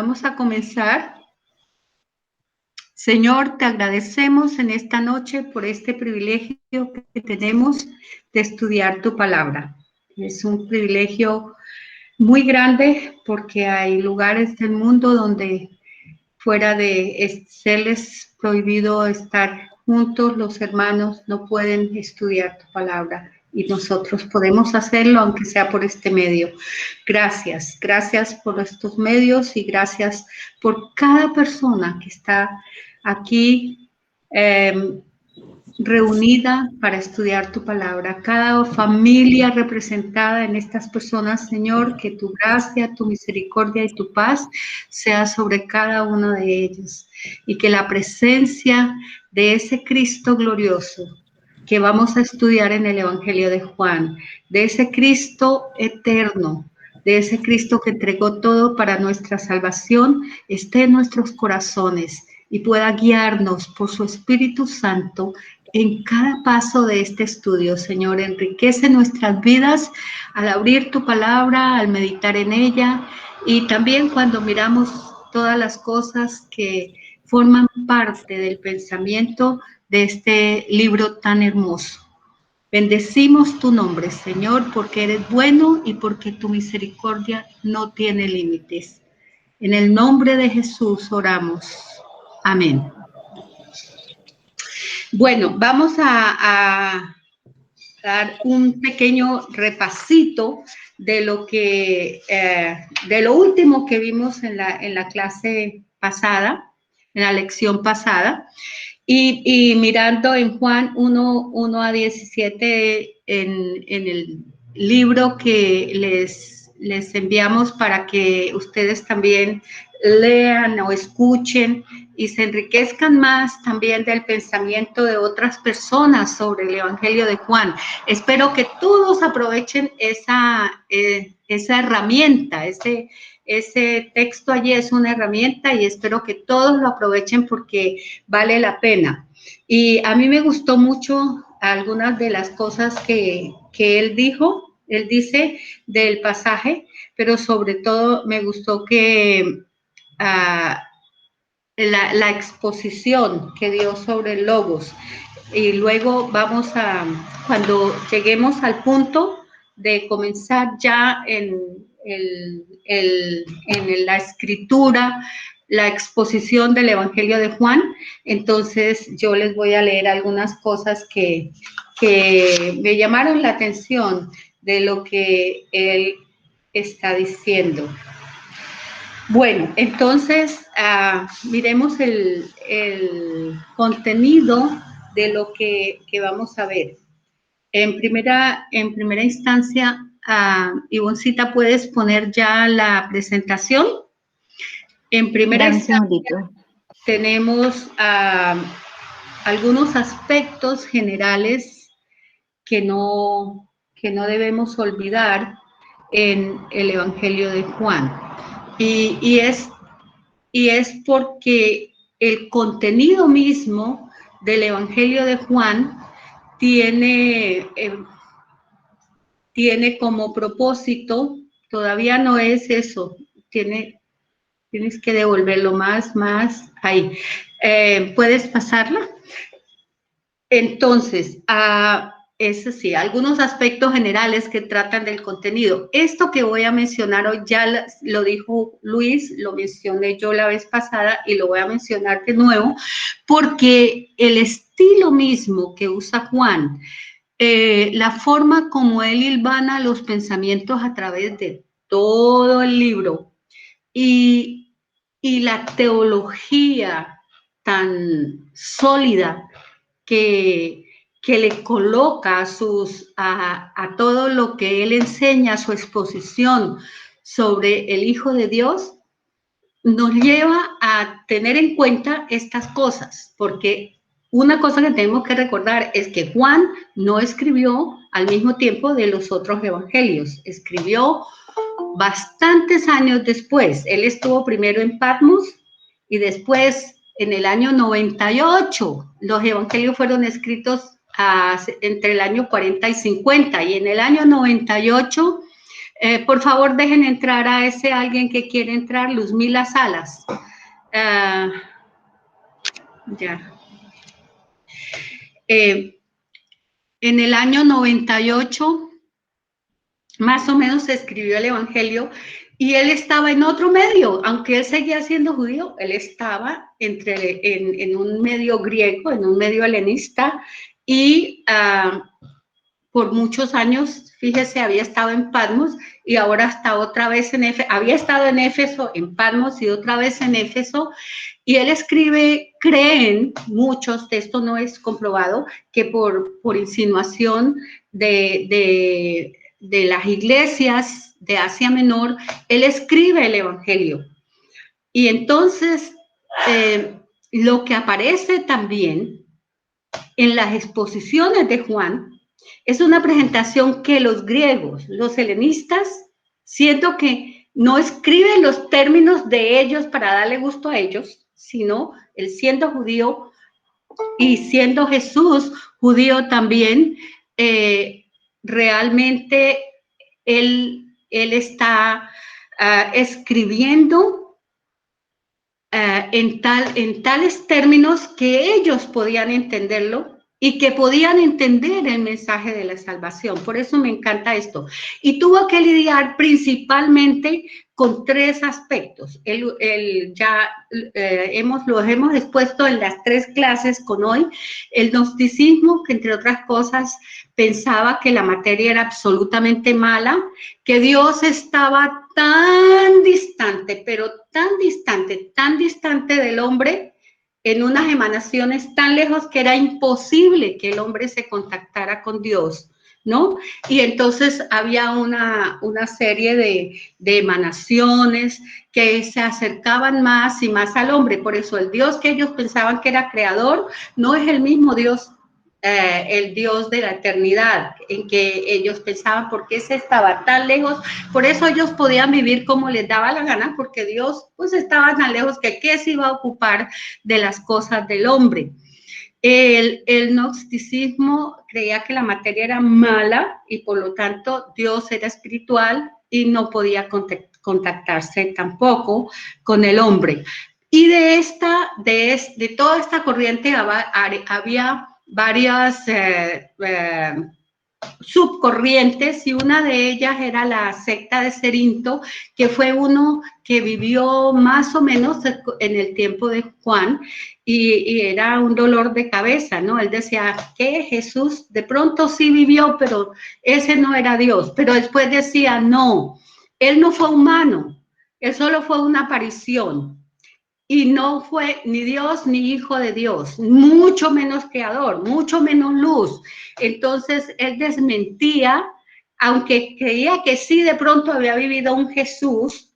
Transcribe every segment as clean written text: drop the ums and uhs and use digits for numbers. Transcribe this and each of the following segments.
Vamos a comenzar. Señor, te agradecemos en esta noche por este privilegio que tenemos de estudiar tu palabra. Es un privilegio muy grande porque hay lugares del mundo donde fuera de serles prohibido estar juntos, los hermanos no pueden estudiar tu palabra. Y nosotros podemos hacerlo, aunque sea por este medio. Gracias, gracias por estos medios y gracias por cada persona que está aquí reunida para estudiar tu palabra. Cada familia representada en estas personas, Señor, que tu gracia, tu misericordia y tu paz sea sobre cada uno de ellos. Y que la presencia de ese Cristo glorioso que vamos a estudiar en el Evangelio de Juan, de ese Cristo eterno, de ese Cristo que entregó todo para nuestra salvación, esté en nuestros corazones y pueda guiarnos por su Espíritu Santo en cada paso de este estudio. Señor, enriquece nuestras vidas al abrir tu palabra, al meditar en ella y también cuando miramos todas las cosas que forman parte del pensamiento de este libro tan hermoso. Bendecimos tu nombre, Señor, porque eres bueno y porque tu misericordia no tiene límites. En el nombre de Jesús oramos. Amén. Bueno, vamos a dar un pequeño repasito de lo que, de lo último que vimos en la clase pasada, en la lección pasada. Y mirando en Juan 1 a 17, en el libro que les enviamos para que ustedes también lean o escuchen y se enriquezcan más también del pensamiento de otras personas sobre el Evangelio de Juan. Espero que todos aprovechen esa herramienta, ese texto allí es una herramienta y espero que todos lo aprovechen porque vale la pena. Y a mí me gustó mucho algunas de las cosas que él dice del pasaje, pero sobre todo me gustó que la exposición que dio sobre el logos. Y luego vamos cuando lleguemos al punto de comenzar ya en la escritura, la exposición del Evangelio de Juan, entonces yo les voy a leer algunas cosas que me llamaron la atención de lo que él está diciendo. Bueno, entonces miremos el contenido de lo que vamos a ver. En primera instancia, Ivoncita, ¿puedes poner ya la presentación? En primera instancia, tenemos algunos aspectos generales que no debemos olvidar en el Evangelio de Juan. Y es porque el contenido mismo del Evangelio de Juan tiene como propósito, todavía no es eso, tienes que devolverlo más, ahí. ¿Puedes pasarla? Entonces, eso sí, algunos aspectos generales que tratan del contenido. Esto que voy a mencionar hoy ya lo dijo Luis, lo mencioné yo la vez pasada y lo voy a mencionar de nuevo, porque el estilo mismo que usa Juan, la forma como él hilvana los pensamientos a través de todo el libro y la teología tan sólida que le coloca a todo lo que él enseña, su exposición sobre el Hijo de Dios, nos lleva a tener en cuenta estas cosas, porque una cosa que tenemos que recordar es que Juan no escribió al mismo tiempo de los otros evangelios, escribió bastantes años después. Él estuvo primero en Patmos y después en el año 98, los evangelios fueron escritos entre el año 40 y 50, y en el año 98 Por favor, dejen entrar a ese alguien que quiere entrar, Luzmila Salas. Ya. En el año 98, más o menos, se escribió el Evangelio y él estaba en otro medio, aunque él seguía siendo judío, él estaba en un medio griego, en un medio helenista, y por muchos años, fíjese, había estado en Patmos y ahora está otra vez en Éfeso, había estado en Éfeso, en Patmos y otra vez en Éfeso, y él escribe, creen muchos, esto no es comprobado, que por insinuación de las iglesias de Asia Menor, él escribe el Evangelio. Y entonces, lo que aparece también en las exposiciones de Juan es una presentación que los griegos, los helenistas, siento que no escriben los términos de ellos para darle gusto a ellos, sino él siendo judío y siendo Jesús judío también, realmente él está escribiendo en tales términos que ellos podían entenderlo y que podían entender el mensaje de la salvación. Por eso me encanta esto. Y tuvo que lidiar principalmente con tres aspectos. Los hemos expuesto en las 3 clases con hoy. El gnosticismo, que entre otras cosas pensaba que la materia era absolutamente mala, que Dios estaba tan distante, pero tan distante del hombre, en unas emanaciones tan lejos que era imposible que el hombre se contactara con Dios, ¿no? Y entonces había una serie de emanaciones que se acercaban más y más al hombre. Por eso el Dios que ellos pensaban que era creador no es el mismo Dios, el Dios de la eternidad, en que ellos pensaban, porque ese estaba tan lejos. Por eso ellos podían vivir como les daba la gana, porque Dios pues estaba tan lejos que qué se iba a ocupar de las cosas del hombre. El gnosticismo creía que la materia era mala y por lo tanto Dios era espiritual y no podía contactarse tampoco con el hombre. Y de toda esta corriente había varias subcorrientes, y una de ellas era la secta de Cerinto, que fue uno que vivió más o menos en el tiempo de Juan, y era un dolor de cabeza, ¿no? Él decía que Jesús de pronto sí vivió, pero ese no era Dios. Pero después decía, no, él no fue humano, él solo fue una aparición. Y no fue ni Dios ni hijo de Dios, mucho menos creador, mucho menos luz. Entonces él desmentía, aunque creía que sí de pronto había vivido un Jesús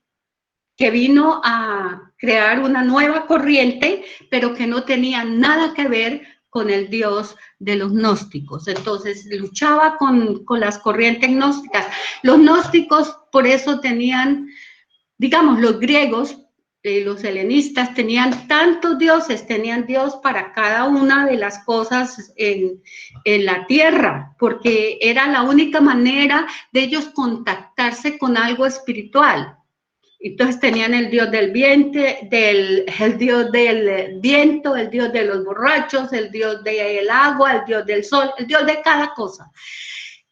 que vino a crear una nueva corriente, pero que no tenía nada que ver con el Dios de los gnósticos. Entonces luchaba con las corrientes gnósticas. Los gnósticos por eso tenían, digamos, los griegos, los helenistas tenían tantos dioses, tenían Dios para cada una de las cosas en la tierra, porque era la única manera de ellos contactarse con algo espiritual. Entonces tenían el dios del viento, el dios del viento, el dios de los borrachos, el dios del agua, el dios del sol, el dios de cada cosa.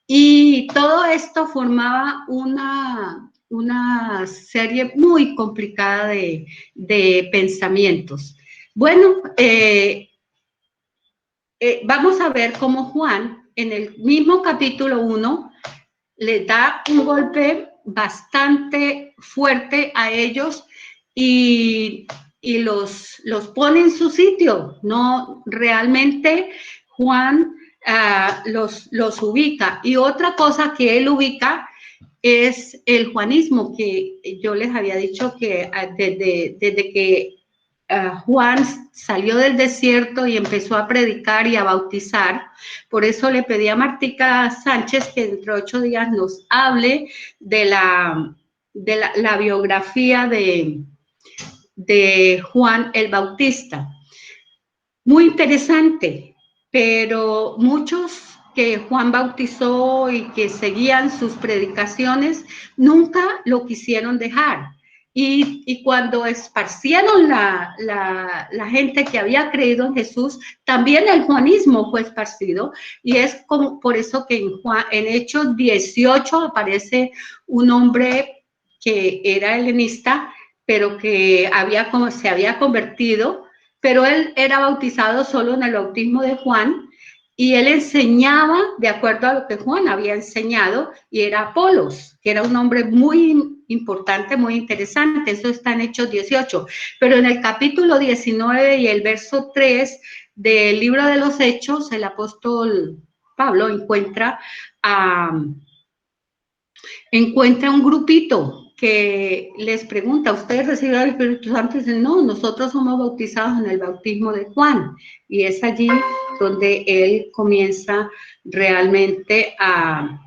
Y todo esto formaba una serie muy complicada de pensamientos. Bueno, vamos a ver cómo Juan, en el mismo capítulo 1, le da un golpe bastante fuerte a ellos y los pone en su sitio. No, realmente Juan los ubica. Y otra cosa que él ubica es el juanismo, que yo les había dicho que desde que Juan salió del desierto y empezó a predicar y a bautizar. Por eso le pedí a Martica Sánchez que dentro de 8 días nos hable de la biografía de Juan el Bautista. Muy interesante, pero muchos que Juan bautizó y que seguían sus predicaciones, nunca lo quisieron dejar. Y cuando esparcieron la gente que había creído en Jesús, también el juanismo fue esparcido. Y es como, por eso que en Hechos 18 aparece un hombre que era helenista, pero que se había convertido, pero él era bautizado solo en el bautismo de Juan, y él enseñaba de acuerdo a lo que Juan había enseñado, y era Apolos, que era un hombre muy importante, muy interesante. Eso está en Hechos 18. Pero en el capítulo 19 y el verso 3 del libro de los Hechos, el apóstol Pablo encuentra un grupito que les pregunta, ¿ustedes reciben el Espíritu Santo? Y dicen, no, nosotros somos bautizados en el bautismo de Juan. Y es allí donde él comienza realmente a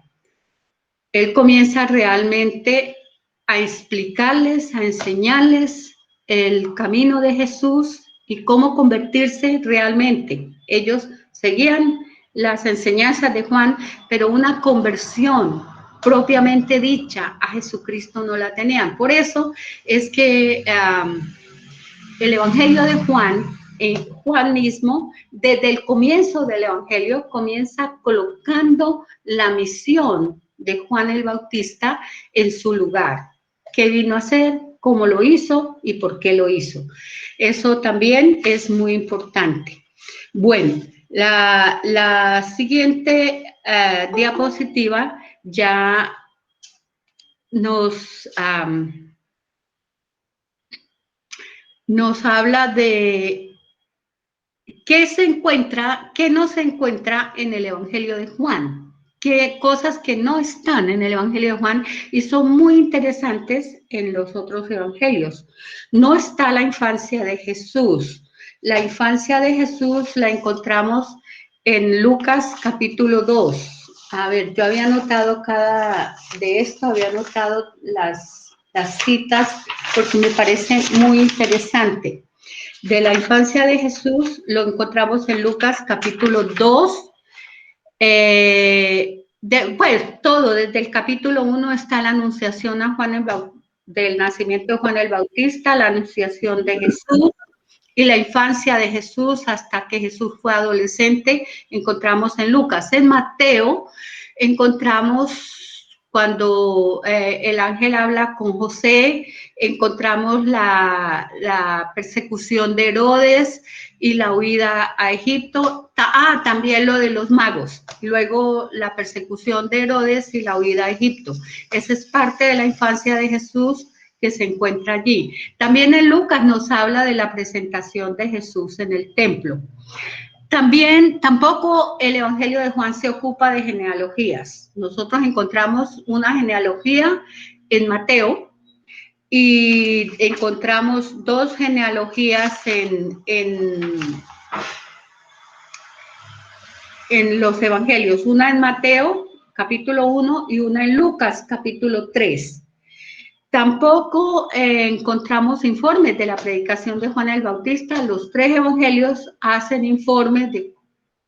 explicarles, a enseñarles el camino de Jesús y cómo convertirse realmente. Ellos seguían las enseñanzas de Juan, pero una conversión propiamente dicha a Jesucristo no la tenían. Por eso es que el Evangelio de Juan, Juan mismo, desde el comienzo del Evangelio, comienza colocando la misión de Juan el Bautista en su lugar. ¿Qué vino a hacer? ¿Cómo lo hizo? ¿Y por qué lo hizo? Eso también es muy importante. Bueno, la siguiente diapositiva ya nos habla de qué no se encuentra en el Evangelio de Juan, qué cosas que no están en el Evangelio de Juan y son muy interesantes en los otros evangelios. No está la infancia de Jesús. La infancia de Jesús la encontramos en Lucas capítulo 2. A ver, yo había anotado había anotado las citas porque me parece muy interesante. De la infancia de Jesús lo encontramos en Lucas capítulo 2. Pues todo, desde el capítulo 1 está la anunciación a del nacimiento de Juan el Bautista, la anunciación de Jesús y la infancia de Jesús hasta que Jesús fue adolescente, encontramos en Lucas. En Mateo encontramos cuando el ángel habla con José, encontramos la persecución de Herodes y la huida a Egipto. También lo de los magos. Luego la persecución de Herodes y la huida a Egipto. Esa es parte de la infancia de Jesús que se encuentra allí. También en Lucas nos habla de la presentación de Jesús en el templo. Tampoco el Evangelio de Juan se ocupa de genealogías. Nosotros encontramos una genealogía en Mateo y encontramos dos genealogías en los Evangelios, una en Mateo capítulo 1 y una en Lucas capítulo 3. Tampoco encontramos informes de la predicación de Juan el Bautista. Los tres evangelios hacen informes de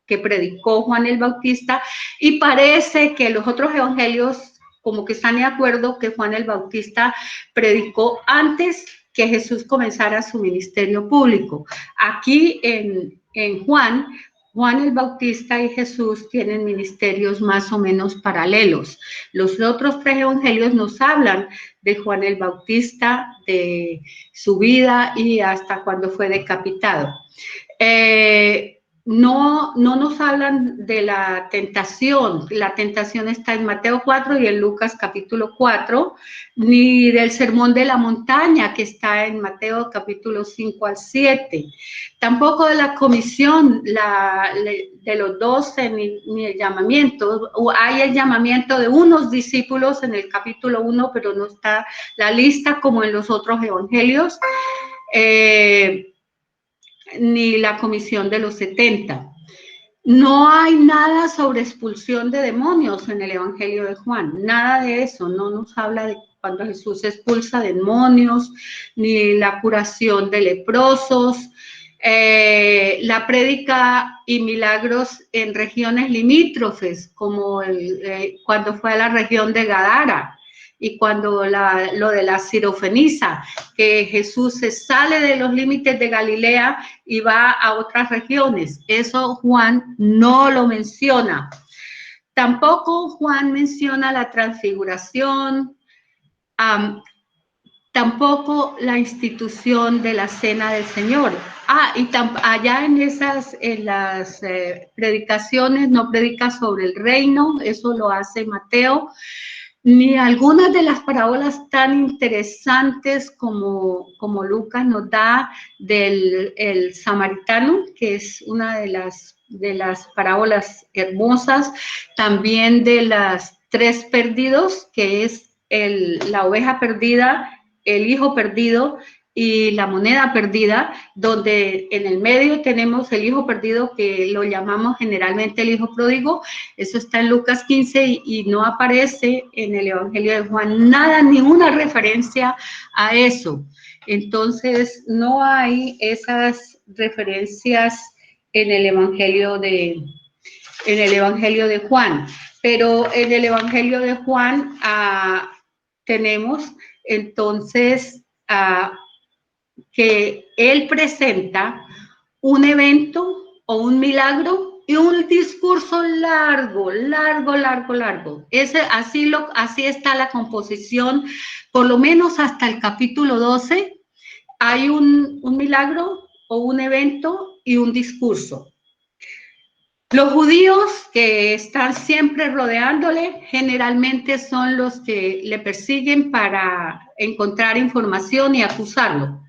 que predicó Juan el Bautista y parece que los otros evangelios como que están de acuerdo que Juan el Bautista predicó antes que Jesús comenzara su ministerio público. Aquí en Juan el Bautista y Jesús tienen ministerios más o menos paralelos. Los otros tres evangelios nos hablan de Juan el Bautista, de su vida y hasta cuando fue decapitado. No nos hablan de la tentación está en Mateo 4 y en Lucas capítulo 4, ni del sermón de la montaña que está en Mateo capítulo 5 al 7, tampoco de la comisión de los 12 ni el llamamiento. Hay el llamamiento de unos discípulos en el capítulo 1, pero no está la lista como en los otros evangelios. Ni la comisión de los 70. No hay nada sobre expulsión de demonios en el Evangelio de Juan, nada de eso. No nos habla de cuando Jesús expulsa demonios, ni la curación de leprosos, La prédica y milagros en regiones limítrofes, como cuando fue a la región de Gadara y cuando lo de la Sirofenisa, que Jesús se sale de los límites de Galilea y va a otras regiones. Eso Juan no lo menciona. Tampoco Juan menciona la transfiguración, tampoco la institución de la Cena del Señor. Y allá en las predicaciones no predica sobre el reino, eso lo hace Mateo, ni algunas de las parábolas tan interesantes como Lucas nos da del el samaritano, que es una de las parábolas hermosas, también de las tres perdidos, que es la oveja perdida, el hijo perdido y la moneda perdida, donde en el medio tenemos el hijo perdido, que lo llamamos generalmente el hijo pródigo. Eso está en Lucas 15 y no aparece en el Evangelio de Juan nada, ninguna referencia a eso. Entonces, no hay esas referencias en el Evangelio de Juan. Pero en el Evangelio de Juan tenemos entonces que él presenta un evento o un milagro y un discurso largo. Así está la composición, por lo menos hasta el capítulo 12, hay un milagro o un evento y un discurso. Los judíos que están siempre rodeándole generalmente son los que le persiguen para encontrar información y acusarlo.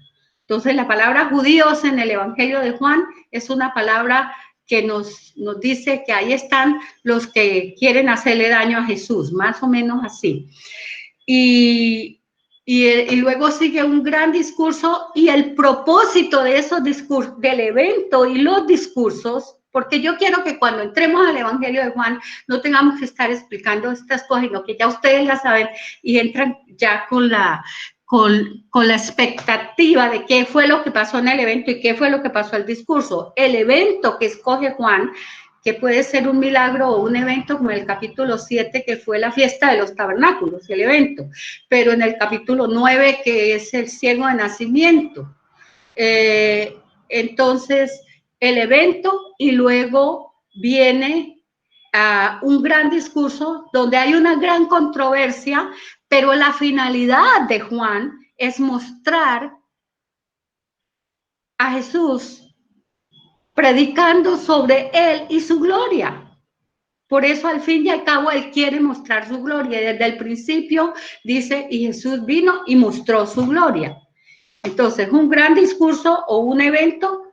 Entonces, la palabra judíos en el Evangelio de Juan es una palabra que nos dice que ahí están los que quieren hacerle daño a Jesús, más o menos así. Y luego sigue un gran discurso y el propósito de esos discursos, del evento y los discursos, porque yo quiero que cuando entremos al Evangelio de Juan no tengamos que estar explicando estas cosas, sino que ya ustedes las saben y entran ya con la expectativa de qué fue lo que pasó en el evento y qué fue lo que pasó en el discurso. El evento que escoge Juan, que puede ser un milagro o un evento como el capítulo 7, que fue la fiesta de los tabernáculos, el evento, pero en el capítulo 9, que es el ciego de nacimiento. Entonces, el evento y luego viene un gran discurso donde hay una gran controversia, pero la finalidad de Juan es mostrar a Jesús predicando sobre él y su gloria. Por eso, al fin y al cabo, él quiere mostrar su gloria. Desde el principio dice, y Jesús vino y mostró su gloria. Entonces, un gran discurso o un evento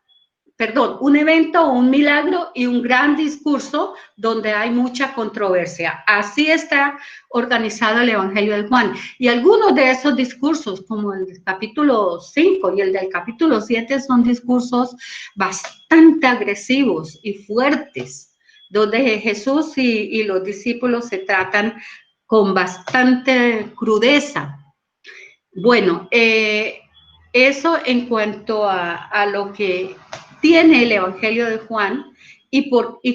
o un milagro y un gran discurso donde hay mucha controversia. Así está organizado el Evangelio de Juan. Y algunos de esos discursos, como el del capítulo 5 y el del capítulo 7, son discursos bastante agresivos y fuertes, donde Jesús y los discípulos se tratan con bastante crudeza. Bueno, eso en cuanto a lo que tiene el Evangelio de Juan y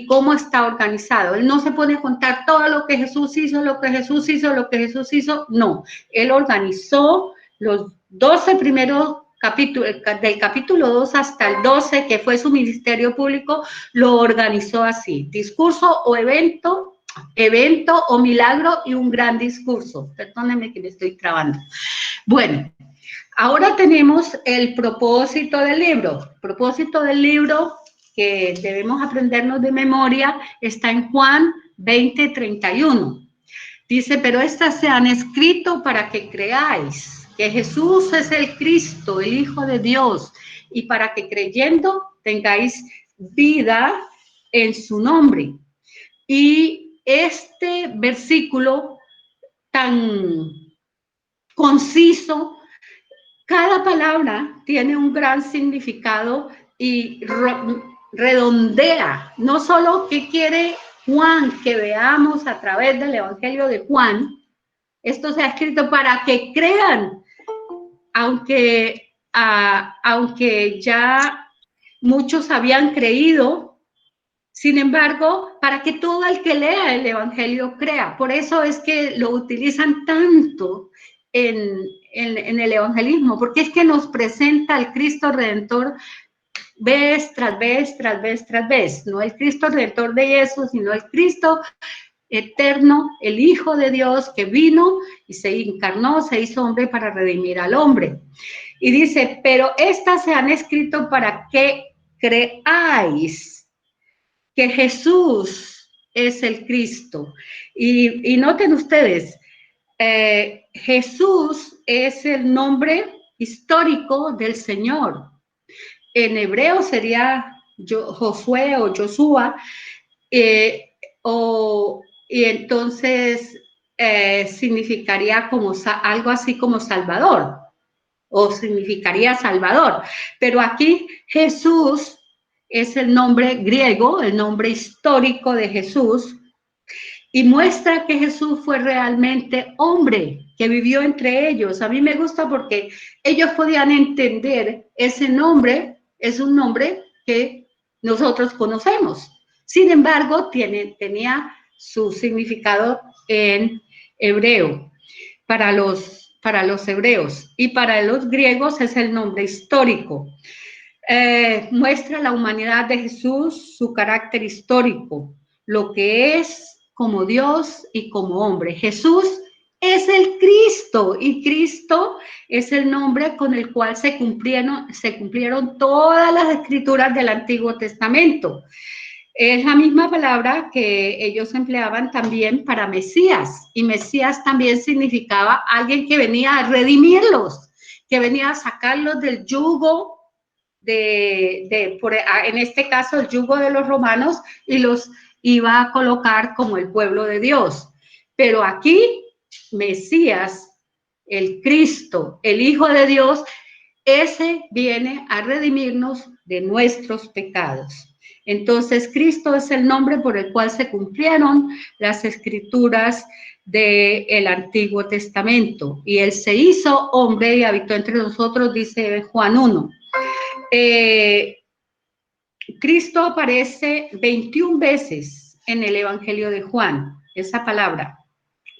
cómo está organizado. Él no se pone a contar todo lo que Jesús hizo, no. Él organizó los 12 primeros capítulos, del capítulo 2 hasta el 12, que fue su ministerio público, lo organizó así: discurso o evento o milagro y un gran discurso. Perdónenme que me estoy trabando. Bueno, ahora tenemos el propósito del libro. El propósito del libro que debemos aprendernos de memoria está en Juan 20:31. Dice, pero estas se han escrito para que creáis que Jesús es el Cristo, el Hijo de Dios, y para que creyendo tengáis vida en su nombre. Y este versículo tan conciso, cada palabra tiene un gran significado y redondea no solo qué quiere Juan que veamos a través del Evangelio de Juan. Esto se ha escrito para que crean, aunque ya muchos habían creído. Sin embargo, para que todo el que lea el Evangelio crea. Por eso es que lo utilizan tanto en el evangelismo, porque es que nos presenta al Cristo Redentor vez tras vez, tras vez, tras vez. No el Cristo Redentor de Jesús, sino el Cristo eterno, el Hijo de Dios que vino y se encarnó, se hizo hombre para redimir al hombre. Y dice, pero estas se han escrito para que creáis que Jesús es el Cristo. Y noten ustedes, Jesús es el nombre histórico del Señor. En hebreo sería Josué o Josué, y entonces significaría como algo así como Salvador, o significaría Salvador. Pero aquí Jesús es el nombre griego, el nombre histórico de Jesús, y muestra que Jesús fue realmente hombre, que vivió entre ellos. A mí me gusta porque ellos podían entender ese nombre, es un nombre que nosotros conocemos. Sin embargo, tenía su significado en hebreo para los hebreos, y para los griegos es el nombre histórico. Muestra la humanidad de Jesús, su carácter histórico, lo que es como Dios y como hombre. Jesús es el Cristo, y Cristo es el nombre con el cual se cumplieron todas las escrituras del Antiguo Testamento. Es la misma palabra que ellos empleaban también para Mesías, y Mesías también significaba alguien que venía a redimirlos, que venía a sacarlos del yugo en este caso el yugo de los romanos, y los iba a colocar como el pueblo de Dios. Pero aquí Mesías, el Cristo, el Hijo de Dios, ese viene a redimirnos de nuestros pecados. Entonces Cristo es el nombre por el cual se cumplieron las escrituras del Antiguo Testamento, y Él se hizo hombre y habitó entre nosotros, dice Juan 1. Cristo aparece 21 veces en el Evangelio de Juan, esa palabra.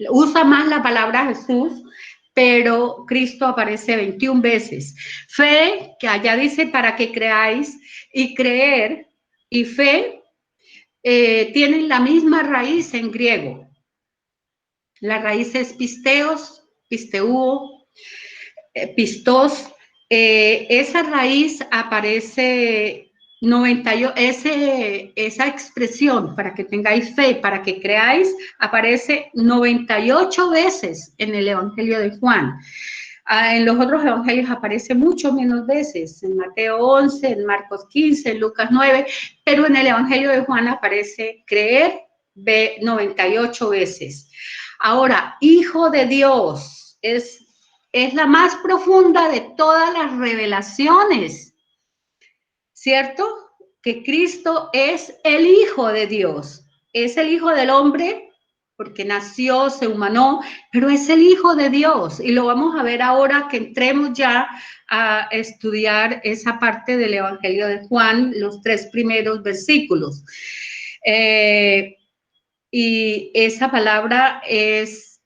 Usa más la palabra Jesús, pero Cristo aparece 21 veces. Fe, que allá dice para que creáis, y creer y fe tienen la misma raíz en griego. La raíz es pisteos, pisteuo, pistos. Esa raíz aparece 98, esa expresión, para que tengáis fe, para que creáis, aparece 98 veces en el Evangelio de Juan. En los otros evangelios aparece mucho menos veces, en Mateo 11, en Marcos 15, en Lucas 9, pero en el Evangelio de Juan aparece creer 98 veces. Ahora, Hijo de Dios es la más profunda de todas las revelaciones, ¿cierto? Que Cristo es el Hijo de Dios, es el Hijo del hombre, porque nació, se humanó, pero es el Hijo de Dios, y lo vamos a ver ahora que entremos ya a estudiar esa parte del Evangelio de Juan, los 3 primeros versículos. Y esa palabra es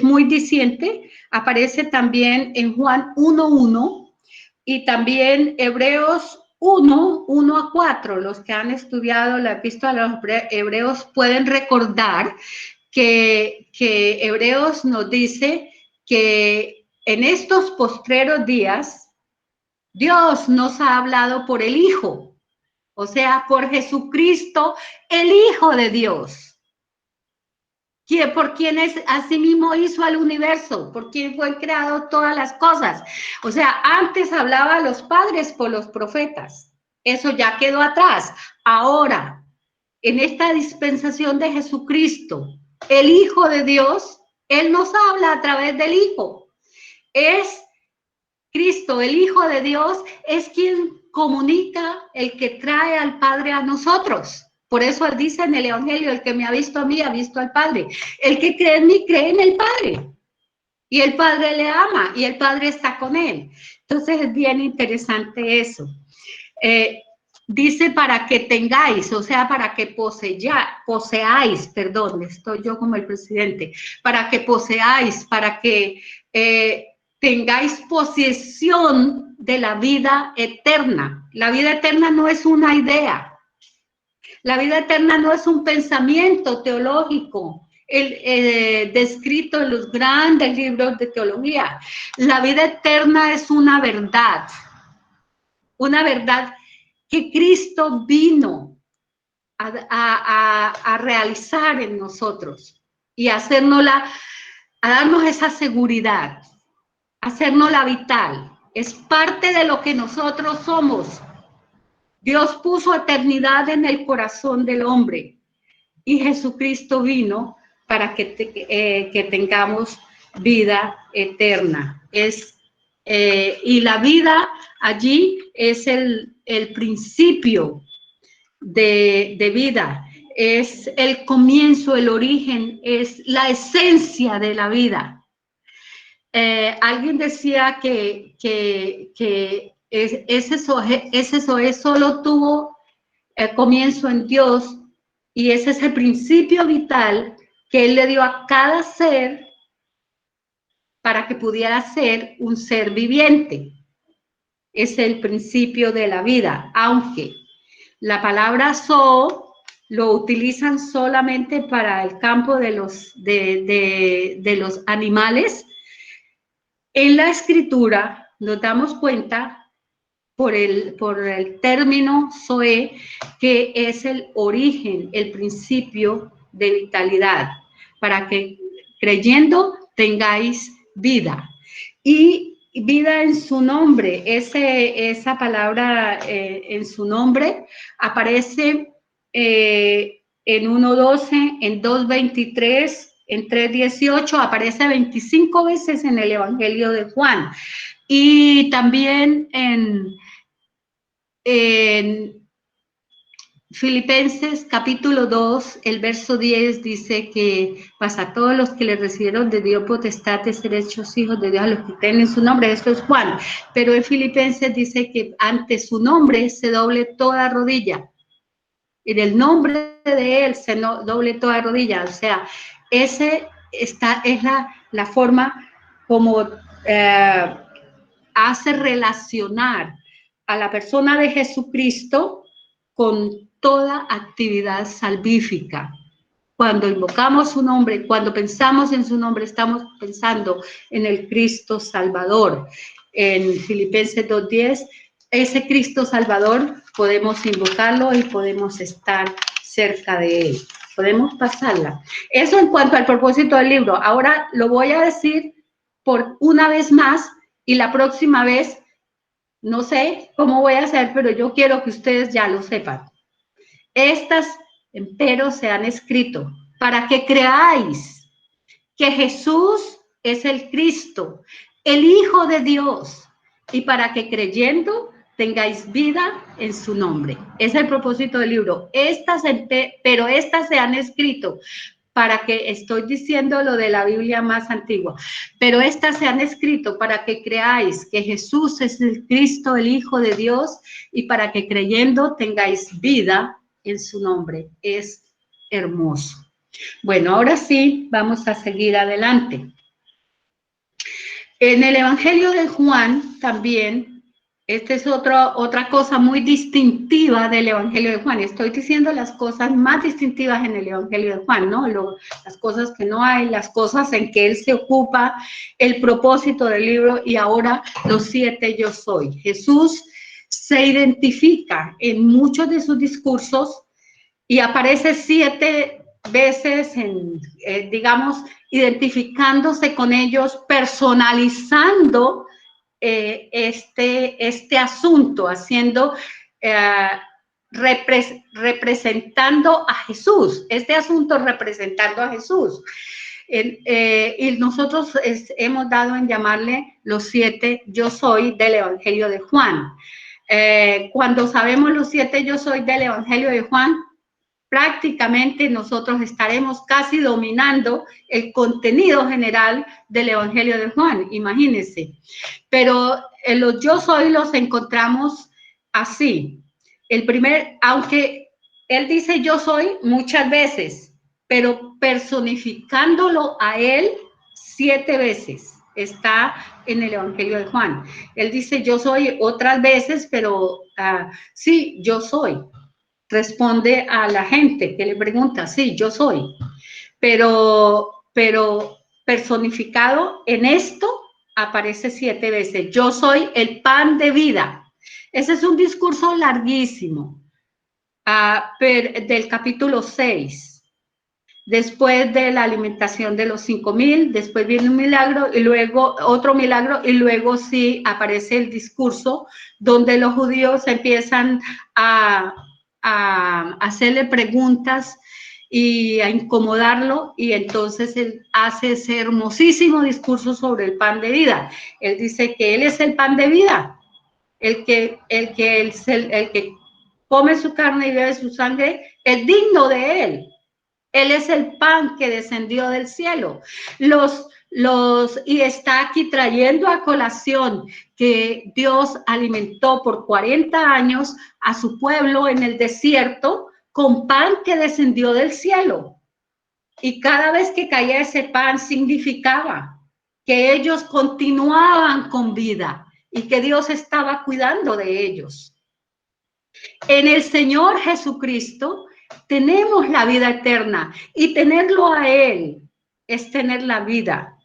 muy diciente, aparece también en Juan 1:1 y también Hebreos 1:1-4. Los que han estudiado la epístola a los Hebreos pueden recordar que Hebreos nos dice que en estos postreros días Dios nos ha hablado por el Hijo, o sea, por Jesucristo, el Hijo de Dios. Por quien asimismo hizo al universo, por quien fue creado todas las cosas. O sea, antes hablaba a los padres por los profetas. Eso ya quedó atrás. Ahora, en esta dispensación de Jesucristo, el Hijo de Dios, Él nos habla a través del Hijo. Es Cristo, el Hijo de Dios, es quien comunica, el que trae al Padre a nosotros. Por eso él dice en el Evangelio, el que me ha visto a mí, ha visto al Padre. El que cree en mí, cree en el Padre. Y el Padre le ama, y el Padre está con él. Entonces es bien interesante eso. dice para que tengáis, o sea, para que poseáis, perdón, estoy yo como el presidente, para que poseáis, para que tengáis posesión de la vida eterna. La vida eterna no es una idea. La vida eterna no es un pensamiento teológico descrito en los grandes libros de teología. La vida eterna es una verdad que Cristo vino a realizar en nosotros y a darnos esa seguridad, hacérnosla vital. Es parte de lo que nosotros somos. Dios puso eternidad en el corazón del hombre y Jesucristo vino para que tengamos vida eterna. Y la vida allí es el principio de vida, es el comienzo, el origen, es la esencia de la vida. Alguien decía que ese Zoé solo tuvo comienzo en Dios, y ese es el principio vital que Él le dio a cada ser para que pudiera ser un ser viviente. Es el principio de la vida, aunque la palabra zoo lo utilizan solamente para el campo de los animales. En la escritura nos damos cuenta por el término zoe, que es el origen, el principio de vitalidad, para que creyendo tengáis vida. Y vida en su nombre, esa palabra en su nombre aparece en 1.12, en 2.23, en 3.18, aparece 25 veces en el Evangelio de Juan. Y también en Filipenses capítulo 2, el verso 10 dice que pues a todos los que le recibieron de Dios potestad de ser hechos hijos de Dios, a los que creen en su nombre. Esto es Juan, pero en Filipenses dice que ante su nombre se doble toda rodilla. En el nombre de Él se doble toda rodilla. O sea, es la forma como hace relacionar a la persona de Jesucristo con toda actividad salvífica. Cuando invocamos su nombre, cuando pensamos en su nombre, estamos pensando en el Cristo Salvador. En Filipenses 2.10, ese Cristo Salvador podemos invocarlo y podemos estar cerca de Él. Podemos pasarla. Eso en cuanto al propósito del libro. Ahora lo voy a decir por una vez más y la próxima vez no sé cómo voy a hacer, pero yo quiero que ustedes ya lo sepan. Estas, empero, se han escrito para que creáis que Jesús es el Cristo, el Hijo de Dios, y para que creyendo tengáis vida en su nombre. Es el propósito del libro. Pero estas se han escrito para que, estoy diciendo lo de la Biblia más antigua, pero estas se han escrito para que creáis que Jesús es el Cristo, el Hijo de Dios, y para que creyendo tengáis vida en su nombre. Es hermoso. Bueno, ahora sí, vamos a seguir adelante. En el Evangelio de Juan también, esta es otra cosa muy distintiva del Evangelio de Juan. Estoy diciendo las cosas más distintivas en el Evangelio de Juan, ¿no? Las cosas que no hay, las cosas en que él se ocupa, el propósito del libro y ahora los 7 yo soy. Jesús se identifica en muchos de sus discursos y aparece 7 veces, digamos, identificándose con ellos, personalizando este asunto, representando a Jesús, este asunto representando a Jesús. Y nosotros hemos dado en llamarle los 7 yo soy del Evangelio de Juan. Cuando sabemos los 7 yo soy del Evangelio de Juan, prácticamente nosotros estaremos casi dominando el contenido general del Evangelio de Juan, imagínense. Pero los yo soy los encontramos así. Aunque él dice yo soy muchas veces, pero personificándolo a él 7 veces. Está en el Evangelio de Juan. Él dice yo soy otras veces, pero sí, yo soy. Responde a la gente que le pregunta, sí, yo soy. Pero personificado en esto aparece 7 veces. Yo soy el pan de vida. Ese es un discurso larguísimo, del capítulo 6. Después de la alimentación de los 5,000, después viene un milagro y luego otro milagro y luego sí aparece el discurso donde los judíos empiezan a hacerle preguntas y a incomodarlo, y entonces él hace ese hermosísimo discurso sobre el pan de vida. Él dice que él es el pan de vida, el que come su carne y bebe su sangre es digno de él. Él es el pan que descendió del cielo. Y está aquí trayendo a colación que Dios alimentó por 40 años a su pueblo en el desierto con pan que descendió del cielo. Y cada vez que caía ese pan significaba que ellos continuaban con vida y que Dios estaba cuidando de ellos. En el Señor Jesucristo tenemos la vida eterna, y tenerlo a Él es tener la vida.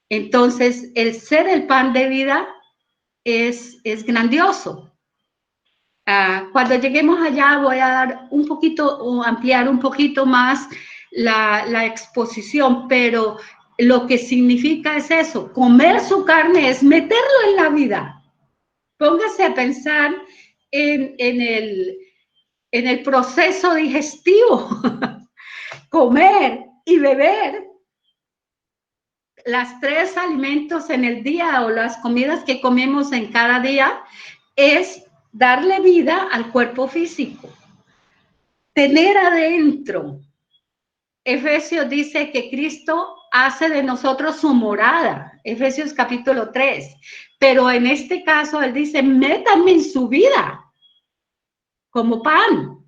Entonces, el ser el pan de vida es grandioso. Cuando lleguemos allá voy a dar un poquito, o ampliar un poquito más la exposición, pero lo que significa es eso: comer su carne es meterlo en la vida. Póngase a pensar en el proceso digestivo. Comer y beber las 3 alimentos en el día, o las comidas que comemos en cada día, es darle vida al cuerpo físico. Tener adentro. Efesios dice que Cristo hace de nosotros su morada. Efesios capítulo 3. Pero en este caso él dice, métanme en su vida como pan.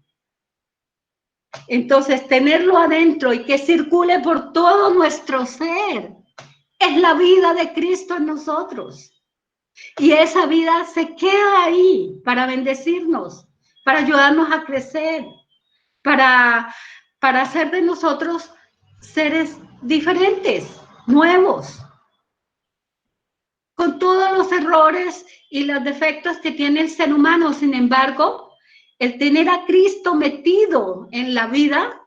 Entonces, tenerlo adentro y que circule por todo nuestro ser es la vida de Cristo en nosotros. Y esa vida se queda ahí para bendecirnos, para ayudarnos a crecer, para hacer de nosotros seres diferentes, nuevos, con todos los errores y los defectos que tiene el ser humano. Sin embargo, el tener a Cristo metido en la vida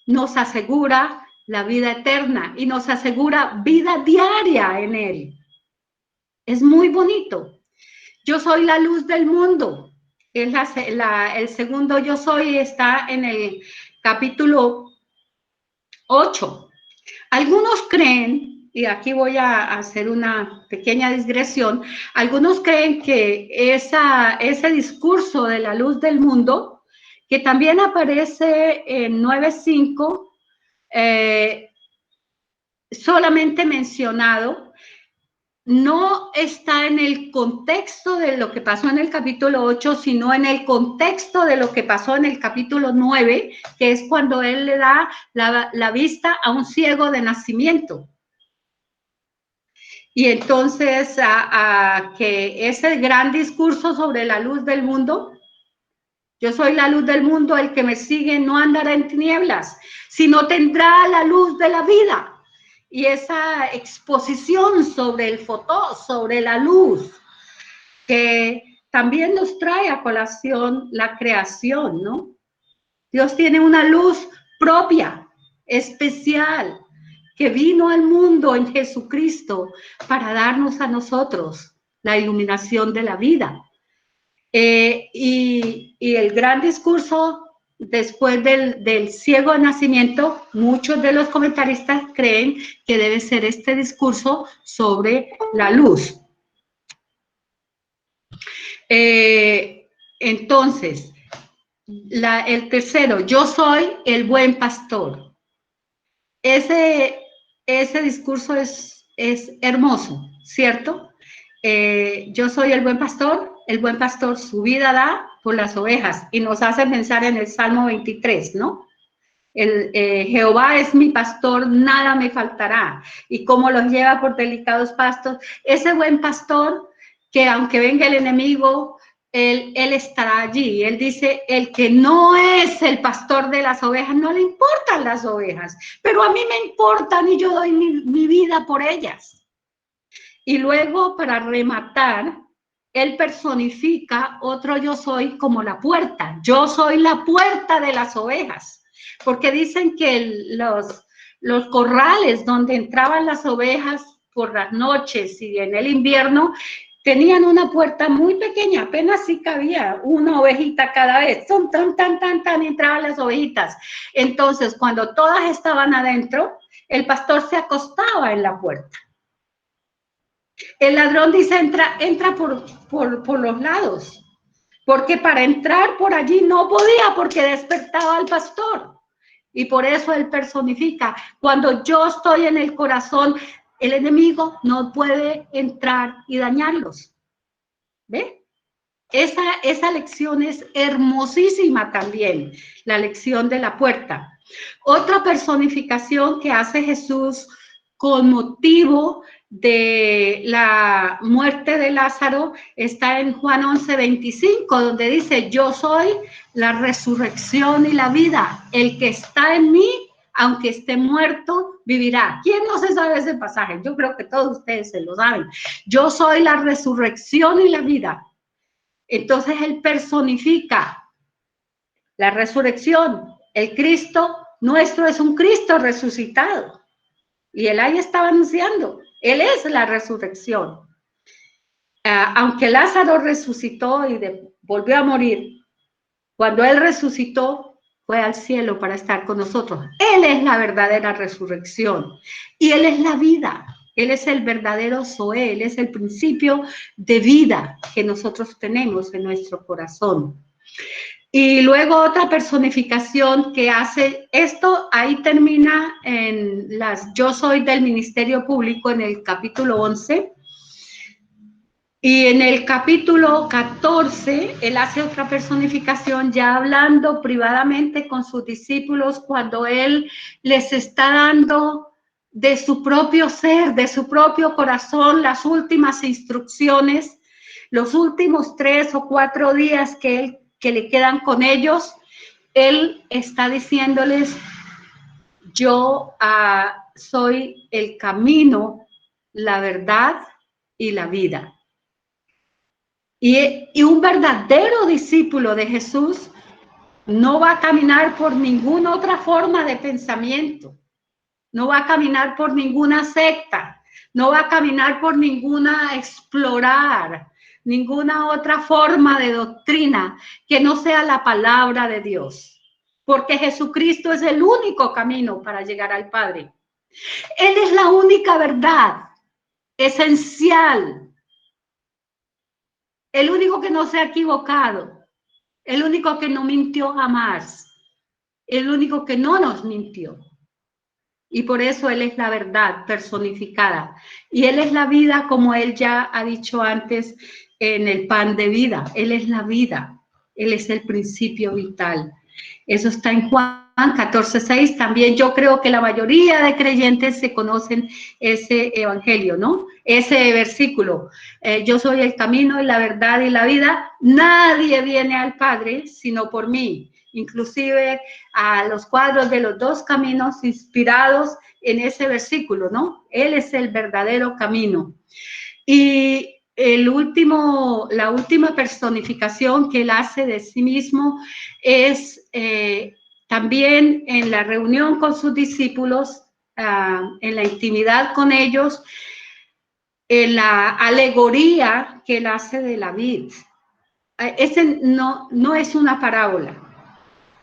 nos asegura la vida eterna y nos asegura vida diaria en Él. Es muy bonito. Yo soy la luz del mundo. El segundo yo soy está en el capítulo 8. Algunos creen, y aquí voy a hacer una pequeña digresión, algunos creen que ese discurso de la luz del mundo, que también aparece en 9:5, solamente mencionado, no está en el contexto de lo que pasó en el capítulo 8, sino en el contexto de lo que pasó en el capítulo 9, que es cuando él le da la vista a un ciego de nacimiento. Y entonces, que ese gran discurso sobre la luz del mundo, yo soy la luz del mundo, el que me sigue no andará en tinieblas, sino tendrá la luz de la vida. Y esa exposición sobre el fotó, sobre la luz, que también nos trae a colación la creación, ¿no? Dios tiene una luz propia, especial, que vino al mundo en Jesucristo para darnos a nosotros la iluminación de la vida. Y el gran discurso después del ciego de nacimiento, muchos de los comentaristas creen que debe ser este discurso sobre la luz. Entonces, el tercero, yo soy el buen pastor. Ese discurso es hermoso, ¿cierto? Yo soy el buen pastor, el buen pastor, su vida da por las ovejas, y nos hace pensar en el Salmo 23, ¿no? Jehová es mi pastor, nada me faltará, y cómo los lleva por delicados pastos. Ese buen pastor, que aunque venga el enemigo, él estará allí. Él dice, el que no es el pastor de las ovejas, no le importan las ovejas, pero a mí me importan y yo doy mi vida por ellas. Y luego, para rematar, él personifica otro yo soy como la puerta. Yo soy la puerta de las ovejas. Porque dicen que los corrales donde entraban las ovejas por las noches y en el invierno tenían una puerta muy pequeña, apenas sí cabía una ovejita cada vez, tan, entraban las ovejitas. Entonces, cuando todas estaban adentro, el pastor se acostaba en la puerta. El ladrón dice, entra por los lados, porque para entrar por allí no podía, porque despertaba al pastor. Y por eso él personifica, cuando yo estoy en el corazón, el enemigo no puede entrar y dañarlos. ¿Ve? Esa lección es hermosísima también, la lección de la puerta. Otra personificación que hace Jesús con motivo de la muerte de Lázaro está en Juan 11:25, donde dice, yo soy la resurrección y la vida. El que está en mí, aunque esté muerto, vivirá. ¿Quién no se sabe ese pasaje? Yo creo que todos ustedes se lo saben. Yo soy la resurrección y la vida. Entonces él personifica la resurrección. El Cristo nuestro es un Cristo resucitado. Y él ahí estaba anunciando, él es la resurrección. Aunque Lázaro resucitó y volvió a morir, cuando él resucitó, fue al cielo para estar con nosotros. Él es la verdadera resurrección y él es la vida. Él es el verdadero Zoé, él es el principio de vida que nosotros tenemos en nuestro corazón. Y luego otra personificación que hace esto, ahí termina en las Yo soy del Ministerio Público en el capítulo 11. Y en el capítulo 14, él hace otra personificación ya hablando privadamente con sus discípulos cuando él les está dando de su propio ser, de su propio corazón, las últimas instrucciones, los últimos 3 o 4 días que le quedan con ellos. Él está diciéndoles, yo soy el camino, la verdad y la vida. Y un verdadero discípulo de Jesús no va a caminar por ninguna otra forma de pensamiento, no va a caminar por ninguna secta, no va a caminar por explorar ninguna otra forma de doctrina que no sea la palabra de Dios, porque Jesucristo es el único camino para llegar al Padre. Él es la única verdad esencial. El único que no se ha equivocado, el único que no mintió jamás, el único que no nos mintió. Y por eso Él es la verdad personificada. Y Él es la vida, como Él ya ha dicho antes, en el pan de vida. Él es la vida. Él es el principio vital. Eso está en Juan 14:6. También yo creo que la mayoría de creyentes se conocen ese evangelio, ¿no? Ese versículo. Yo soy el camino y la verdad y la vida. Nadie viene al Padre sino por mí. Inclusive a los cuadros de los 2 caminos inspirados en ese versículo, ¿no? Él es el verdadero camino. Y la última personificación que él hace de sí mismo es también en la reunión con sus discípulos, en la intimidad con ellos, en la alegoría que él hace de la vid. Ese no es una parábola,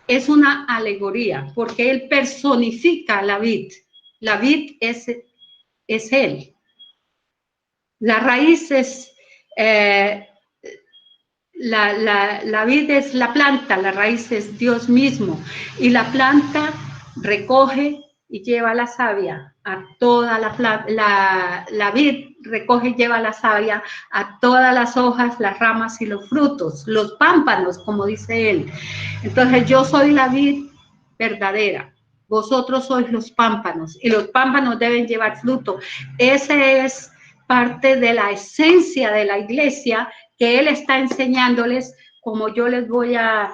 es una alegoría, porque él personifica la vid. La vid es él. La raíz es, la vid es la planta, la raíz es Dios mismo. Y la planta recoge y lleva la savia a toda la vid, recoge y lleva la savia a todas las hojas, las ramas y los frutos, los pámpanos, como dice él. Entonces yo soy la vid verdadera, vosotros sois los pámpanos y los pámpanos deben llevar fruto. Ese es parte de la esencia de la iglesia que él está enseñándoles, como yo les voy a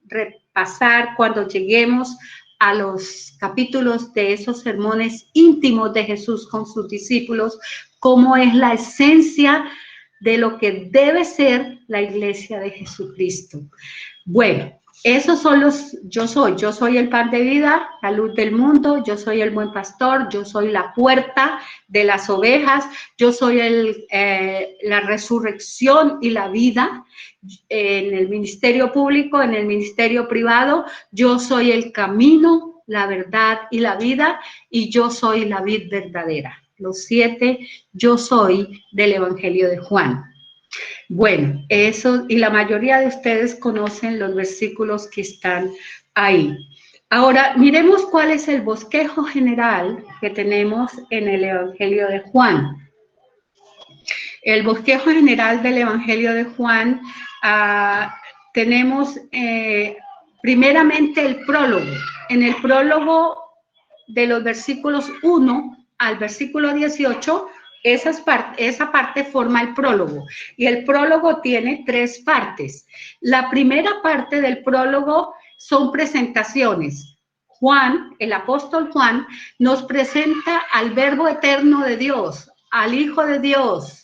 repasar cuando lleguemos a los capítulos de esos sermones íntimos de Jesús con sus discípulos, cómo es la esencia de lo que debe ser la iglesia de Jesucristo. Bueno, esos son yo soy el pan de vida, la luz del mundo, yo soy el buen pastor, yo soy la puerta de las ovejas, yo soy la resurrección y la vida. En el ministerio público, en el ministerio privado, yo soy el camino, la verdad y la vida, y yo soy la vid verdadera. Los 7 yo soy del Evangelio de Juan. Bueno, eso, y la mayoría de ustedes conocen los versículos que están ahí. Ahora, miremos cuál es el bosquejo general que tenemos en el Evangelio de Juan. El bosquejo general del Evangelio de Juan, tenemos primeramente el prólogo. En el prólogo de los versículos 1 al versículo 18, esa parte forma el prólogo. Y el prólogo tiene 3 partes. La primera parte del prólogo son presentaciones. Juan, el apóstol Juan, nos presenta al Verbo eterno de Dios, al Hijo de Dios,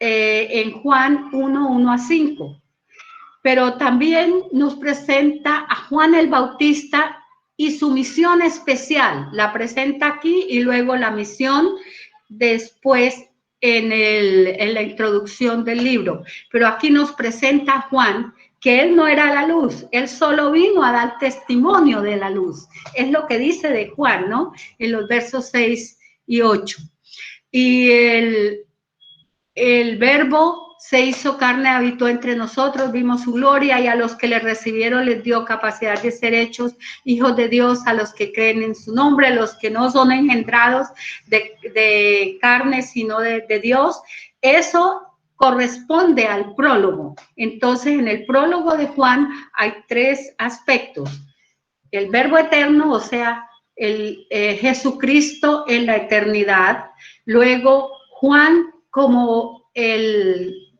en Juan 1, 1 a 5. Pero también nos presenta a Juan el Bautista y su misión especial. La presenta aquí y luego la misión después en la introducción del libro. Pero aquí nos presenta a Juan que él no era la luz, él solo vino a dar testimonio de la luz. Es lo que dice de Juan, ¿no? En los versos 6 y 8. Y el Verbo se hizo carne, habitó entre nosotros, vimos su gloria, y a los que le recibieron les dio capacidad de ser hechos hijos de Dios, a los que creen en su nombre, los que no son engendrados de carne, sino de Dios. Eso corresponde al prólogo. Entonces, en el prólogo de Juan hay 3 aspectos. El Verbo eterno, o sea, Jesucristo en la eternidad. Luego, Juan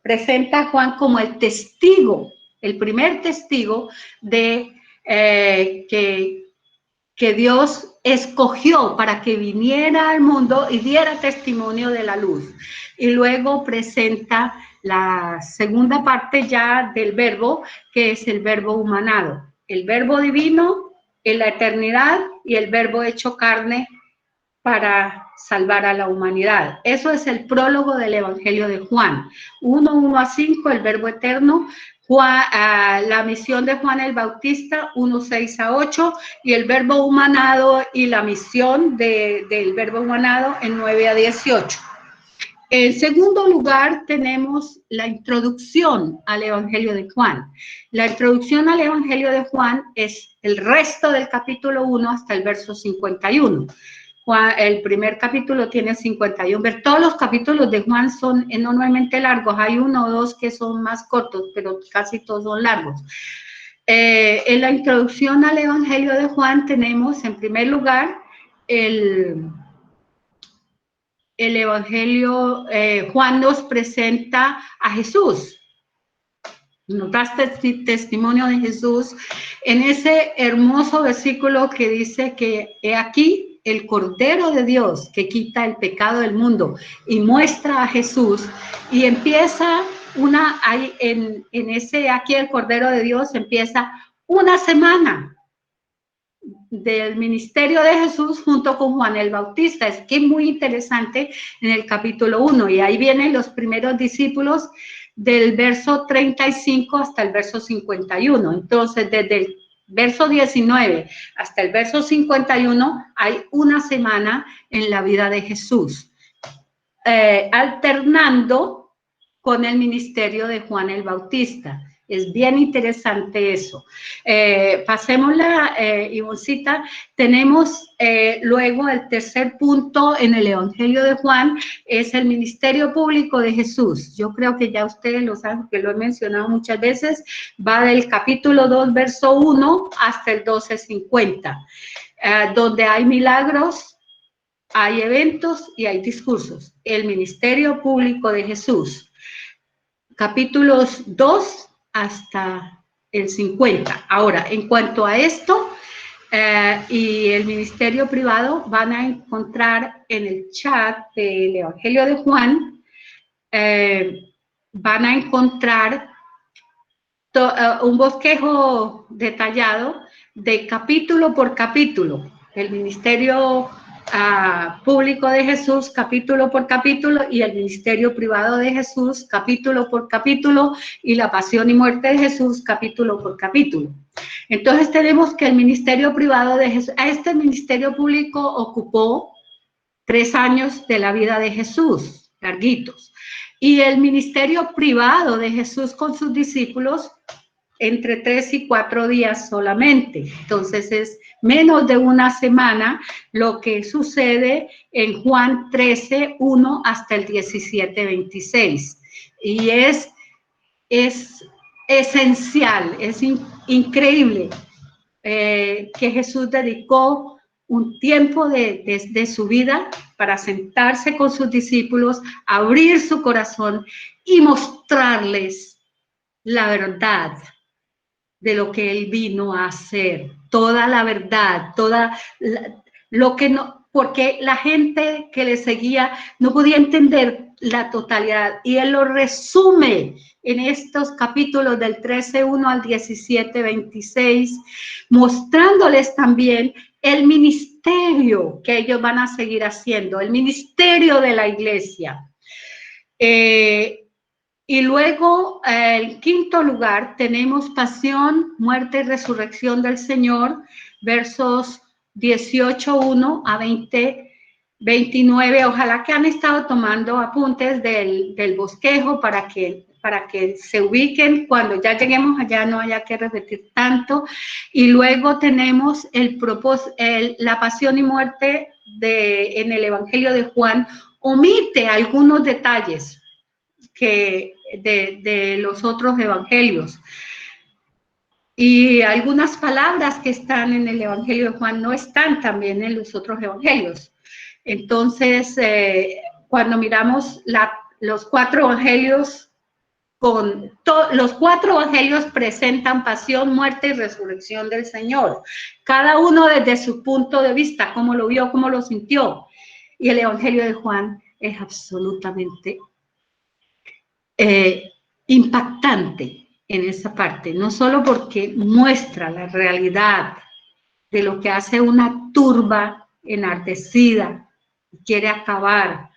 presenta a Juan como el testigo, el primer testigo de que Dios escogió para que viniera al mundo y diera testimonio de la luz. Y luego presenta la segunda parte ya del verbo, que es el verbo humanado. El verbo divino en la eternidad y el verbo hecho carne para salvar a la humanidad. Eso es el prólogo del Evangelio de Juan. 1, 1 a 5, el verbo eterno. La misión de Juan el Bautista, 1, 6 a 8, y el verbo humanado y la misión del verbo humanado en 9 a 18. En segundo lugar, tenemos la introducción al Evangelio de Juan. La introducción al Evangelio de Juan es el resto del capítulo 1 hasta el verso 51. El primer capítulo tiene 51. Todos los capítulos de Juan son enormemente largos. Hay 1 o 2 que son más cortos, pero casi todos son largos. En la introducción al Evangelio de Juan tenemos, en primer lugar, el Evangelio. Juan nos presenta a Jesús. Nos da testimonio de Jesús en ese hermoso versículo que dice que he aquí el Cordero de Dios que quita el pecado del mundo, y muestra a Jesús, y empieza en ese aquí el Cordero de Dios empieza una semana del ministerio de Jesús junto con Juan el Bautista. Es que es muy interesante en el capítulo 1, y ahí vienen los primeros discípulos del verso 35 hasta el verso 51. Entonces, desde el verso 19 hasta el verso 51 hay una semana en la vida de Jesús, alternando con el ministerio de Juan el Bautista. Es bien interesante eso. Pasémosla, Ivoncita. Tenemos luego el tercer punto en el Evangelio de Juan, es el ministerio público de Jesús. Yo creo que ya ustedes lo saben, porque lo he mencionado muchas veces. Va del capítulo 2, verso 1, hasta el 12:50, donde hay milagros, hay eventos y hay discursos. El ministerio público de Jesús, capítulos 2 hasta el 50. Ahora, en cuanto a esto y el ministerio privado, van a encontrar en el chat del Evangelio de Juan, van a encontrar un bosquejo detallado de capítulo por capítulo. El ministerio público de Jesús, capítulo por capítulo, y el ministerio privado de Jesús, capítulo por capítulo, y la pasión y muerte de Jesús, capítulo por capítulo. Entonces tenemos que el ministerio privado de Jesús, a este ministerio público ocupó 3 años de la vida de Jesús, larguitos, y el ministerio privado de Jesús con sus discípulos entre 3 y 4 días solamente. Entonces es menos de una semana lo que sucede en Juan 13, 1 hasta el 17, 26. Y es esencial, es increíble que Jesús dedicó un tiempo de su vida para sentarse con sus discípulos, abrir su corazón y mostrarles la verdad de lo que él vino a hacer, toda la verdad, lo que no, porque la gente que le seguía no podía entender la totalidad, y él lo resume en estos capítulos del 13:1 al 17:26, mostrándoles también el ministerio que ellos van a seguir haciendo, el ministerio de la iglesia. Y luego, en quinto lugar, tenemos pasión, muerte y resurrección del Señor, versos 18:1 a 20:29. Ojalá que han estado tomando apuntes del bosquejo para que se ubiquen. Cuando ya lleguemos allá no haya que repetir tanto. Y luego tenemos la pasión y muerte en el Evangelio de Juan. Omite algunos detalles de los otros evangelios. Y algunas palabras que están en el Evangelio de Juan no están también en los otros evangelios. Entonces, cuando miramos los 4 evangelios, los 4 evangelios presentan pasión, muerte y resurrección del Señor. Cada uno desde su punto de vista, cómo lo vio, cómo lo sintió. Y el Evangelio de Juan es absolutamente impactante en esa parte, no solo porque muestra la realidad de lo que hace una turba enardecida y quiere acabar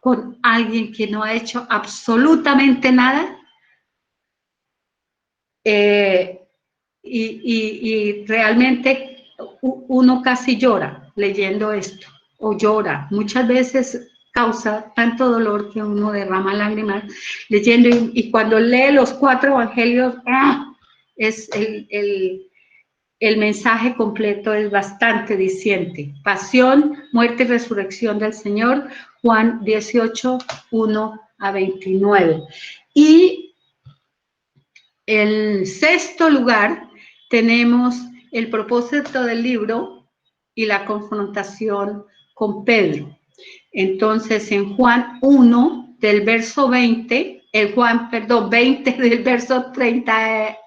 con alguien que no ha hecho absolutamente nada, y realmente uno casi llora leyendo esto, o llora, muchas veces causa tanto dolor que uno derrama lágrimas leyendo, y cuando lee los 4 evangelios, es el mensaje completo es bastante diciente. Pasión, muerte y resurrección del Señor, Juan 18, 1 a 29. Y en sexto lugar tenemos el propósito del libro y la confrontación con Pedro. Entonces, en Juan 1, del verso 20, 20 del verso 30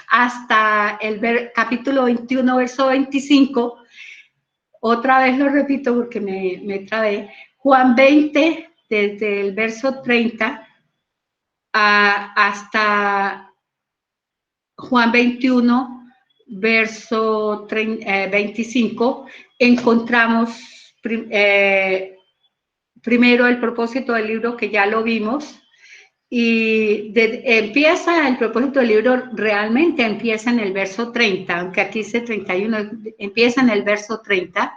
hasta el capítulo 21, verso 25, otra vez lo repito porque me trabé, Juan 20, desde el verso 30 hasta Juan 21, verso 25, encontramos primero el propósito del libro, que ya lo vimos, y empieza el propósito del libro, realmente empieza en el verso 30, aunque aquí dice 31, empieza en el verso 30,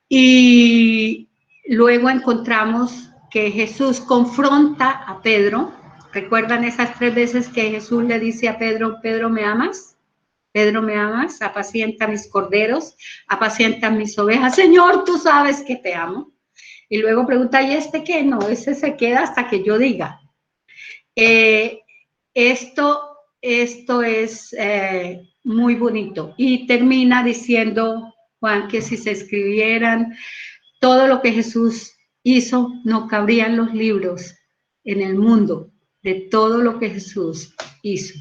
y luego encontramos que Jesús confronta a Pedro ¿Recuerdan esas 3 veces que Jesús le dice a Pedro, Pedro, ¿me amas? Pedro, ¿me amas? Apacienta mis corderos, apacienta mis ovejas. Señor, tú sabes que te amo. Y luego pregunta, ¿y este qué? No, ese se queda hasta que yo diga. Esto es muy bonito. Y termina diciendo Juan que si se escribieran todo lo que Jesús hizo, no cabrían los libros en el mundo de todo lo que Jesús hizo.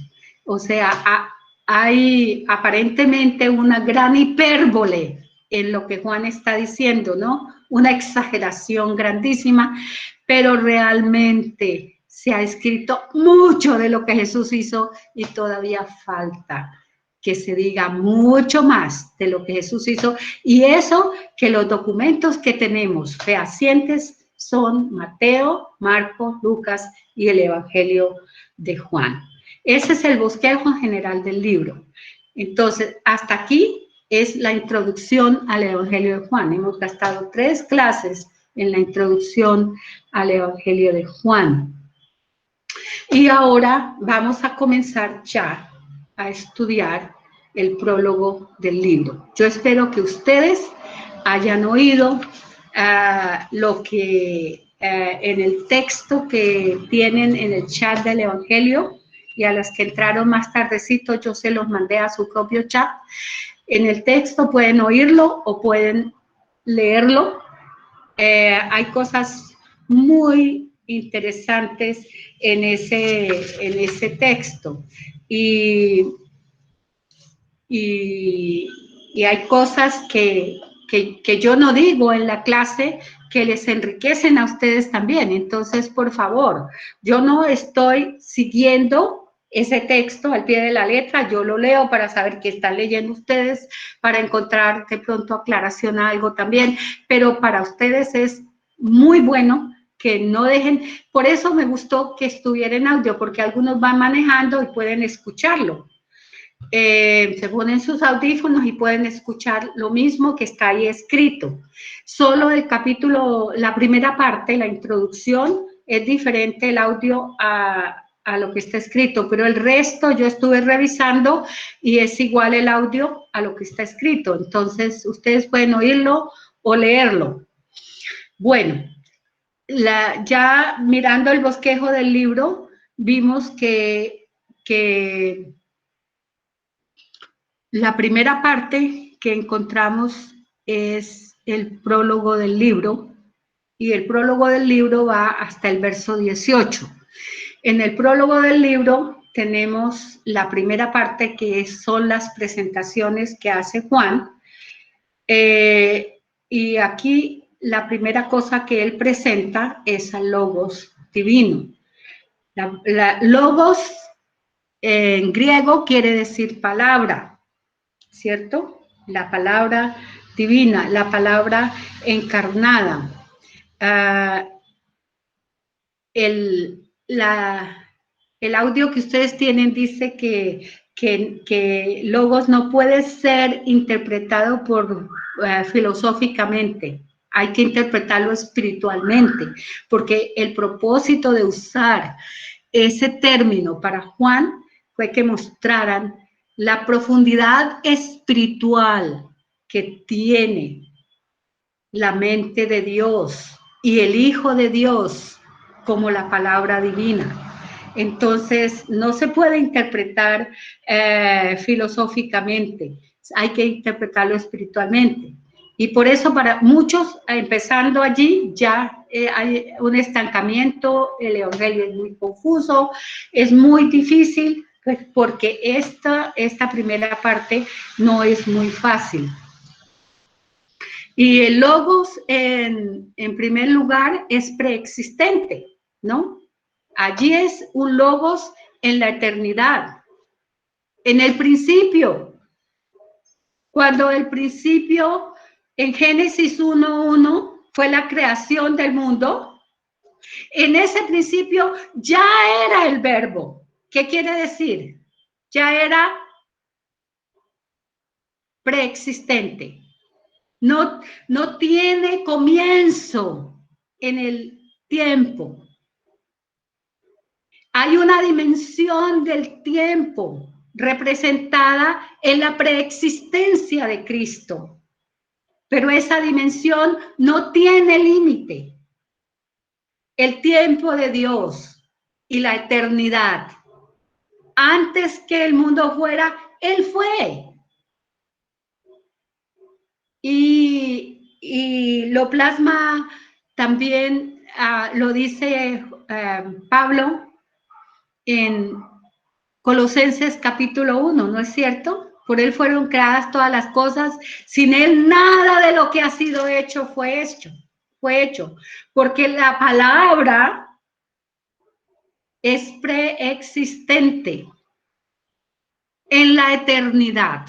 O sea, hay aparentemente una gran hipérbole en lo que Juan está diciendo, ¿no? Una exageración grandísima, pero realmente se ha escrito mucho de lo que Jesús hizo y todavía falta que se diga mucho más de lo que Jesús hizo, y eso que los documentos que tenemos fehacientes son Mateo, Marcos, Lucas y el Evangelio de Juan. Ese es el bosquejo general del libro. Entonces, hasta aquí es la introducción al Evangelio de Juan. Hemos gastado 3 clases en la introducción al Evangelio de Juan. Y ahora vamos a comenzar ya a estudiar el prólogo del libro. Yo espero que ustedes hayan oído lo que en el texto que tienen en el chat del Evangelio, y a las que entraron más tardecito yo se los mandé a su propio chat. En el texto pueden oírlo o pueden leerlo. Hay cosas muy interesantes en ese texto. Y hay cosas que yo no digo en la clase que les enriquecen a ustedes también. Entonces, por favor, yo no estoy siguiendo ese texto al pie de la letra, yo lo leo para saber qué están leyendo ustedes, para encontrar de pronto aclaración a algo también, pero para ustedes es muy bueno que no dejen, por eso me gustó que estuviera en audio, porque algunos van manejando y pueden escucharlo. Se ponen sus audífonos y pueden escuchar lo mismo que está ahí escrito. Solo el capítulo, la primera parte, la introducción, es diferente el audio a lo que está escrito, pero el resto yo estuve revisando y es igual el audio a lo que está escrito. Entonces, ustedes pueden oírlo o leerlo. Bueno, ya mirando el bosquejo del libro, vimos que la primera parte que encontramos es el prólogo del libro, y el prólogo del libro va hasta el verso 18. En el prólogo del libro tenemos la primera parte que son las presentaciones que hace Juan, y aquí la primera cosa que él presenta es al Logos divino. Logos en griego quiere decir palabra, ¿cierto? La palabra divina, la palabra encarnada. El audio que ustedes tienen dice que Logos no puede ser interpretado filosóficamente, hay que interpretarlo espiritualmente, porque el propósito de usar ese término para Juan fue que mostraran la profundidad espiritual que tiene la mente de Dios y el Hijo de Dios como la palabra divina. Entonces, no se puede interpretar filosóficamente, hay que interpretarlo espiritualmente. Y por eso para muchos, empezando allí, ya hay un estancamiento, el Evangelio es muy confuso, es muy difícil, pues porque esta primera parte no es muy fácil. Y el logos, en primer lugar, es preexistente, ¿no? Allí es un logos en la eternidad. En el principio, cuando el principio, en Génesis 1:1, fue la creación del mundo, en ese principio ya era el verbo. ¿Qué quiere decir? Ya era preexistente. No tiene comienzo en el tiempo. Hay una dimensión del tiempo representada en la preexistencia de Cristo, pero esa dimensión no tiene límite. El tiempo de Dios y la eternidad. Antes que el mundo fuera, Él fue. Y lo plasma también, lo dice Pablo en Colosenses capítulo 1, ¿no es cierto? Por Él fueron creadas todas las cosas, sin Él nada de lo que ha sido hecho fue hecho, porque la palabra es preexistente en la eternidad.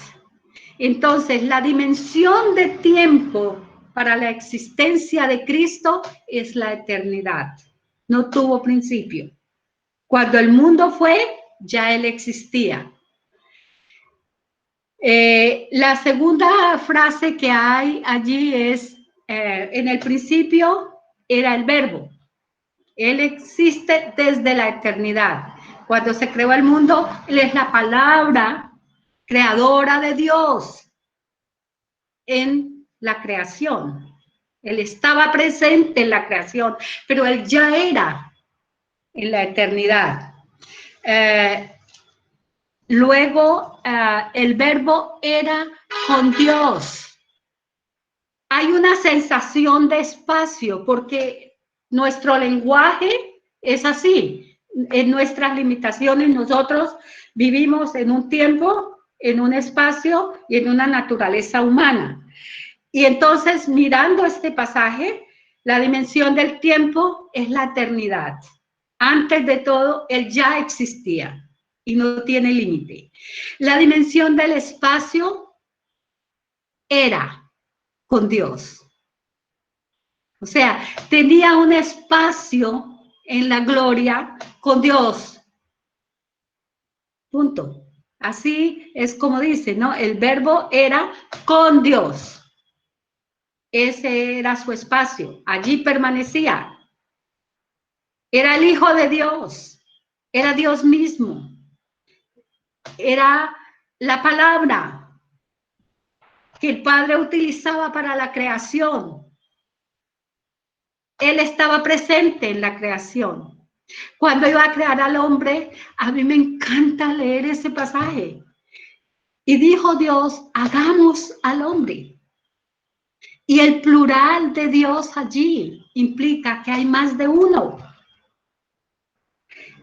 Entonces, la dimensión de tiempo para la existencia de Cristo es la eternidad. No tuvo principio. Cuando el mundo fue, ya Él existía. La segunda frase que hay allí es, en el principio era el verbo. Él existe desde la eternidad. Cuando se creó el mundo, Él es la palabra creadora de Dios en la creación. Él estaba presente en la creación, pero Él ya era en la eternidad. Luego, el verbo era con Dios. Hay una sensación de espacio porque nuestro lenguaje es así. En nuestras limitaciones nosotros vivimos en un tiempo, en un espacio y en una naturaleza humana. Y entonces, mirando este pasaje, la dimensión del tiempo es la eternidad. Antes de todo, Él ya existía y no tiene límite. La dimensión del espacio era con Dios. O sea, tenía un espacio en la gloria con Dios. Punto. Así es como dice, ¿no? El verbo era con Dios. Ese era su espacio. Allí permanecía. Era el Hijo de Dios. Era Dios mismo. Era la palabra que el Padre utilizaba para la creación. Él estaba presente en la creación. Cuando iba a crear al hombre, a mí me encanta leer ese pasaje. Y dijo Dios, hagamos al hombre. Y el plural de Dios allí implica que hay más de uno.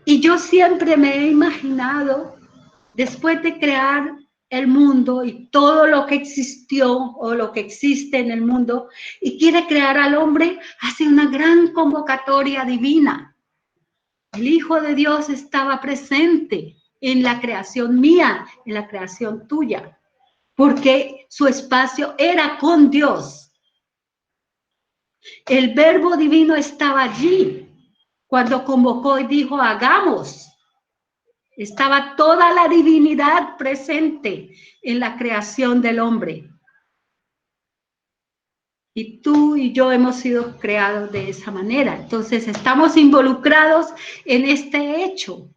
Y yo siempre me he imaginado, después de crear el mundo y todo lo que existió o lo que existe en el mundo, y quiere crear al hombre, hace una gran convocatoria divina. El Hijo de Dios estaba presente en la creación mía, en la creación tuya, porque su espacio era con Dios. El Verbo divino estaba allí cuando convocó y dijo, hagamos. Estaba toda la divinidad presente en la creación del hombre. Y tú y yo hemos sido creados de esa manera. Entonces estamos involucrados en este hecho,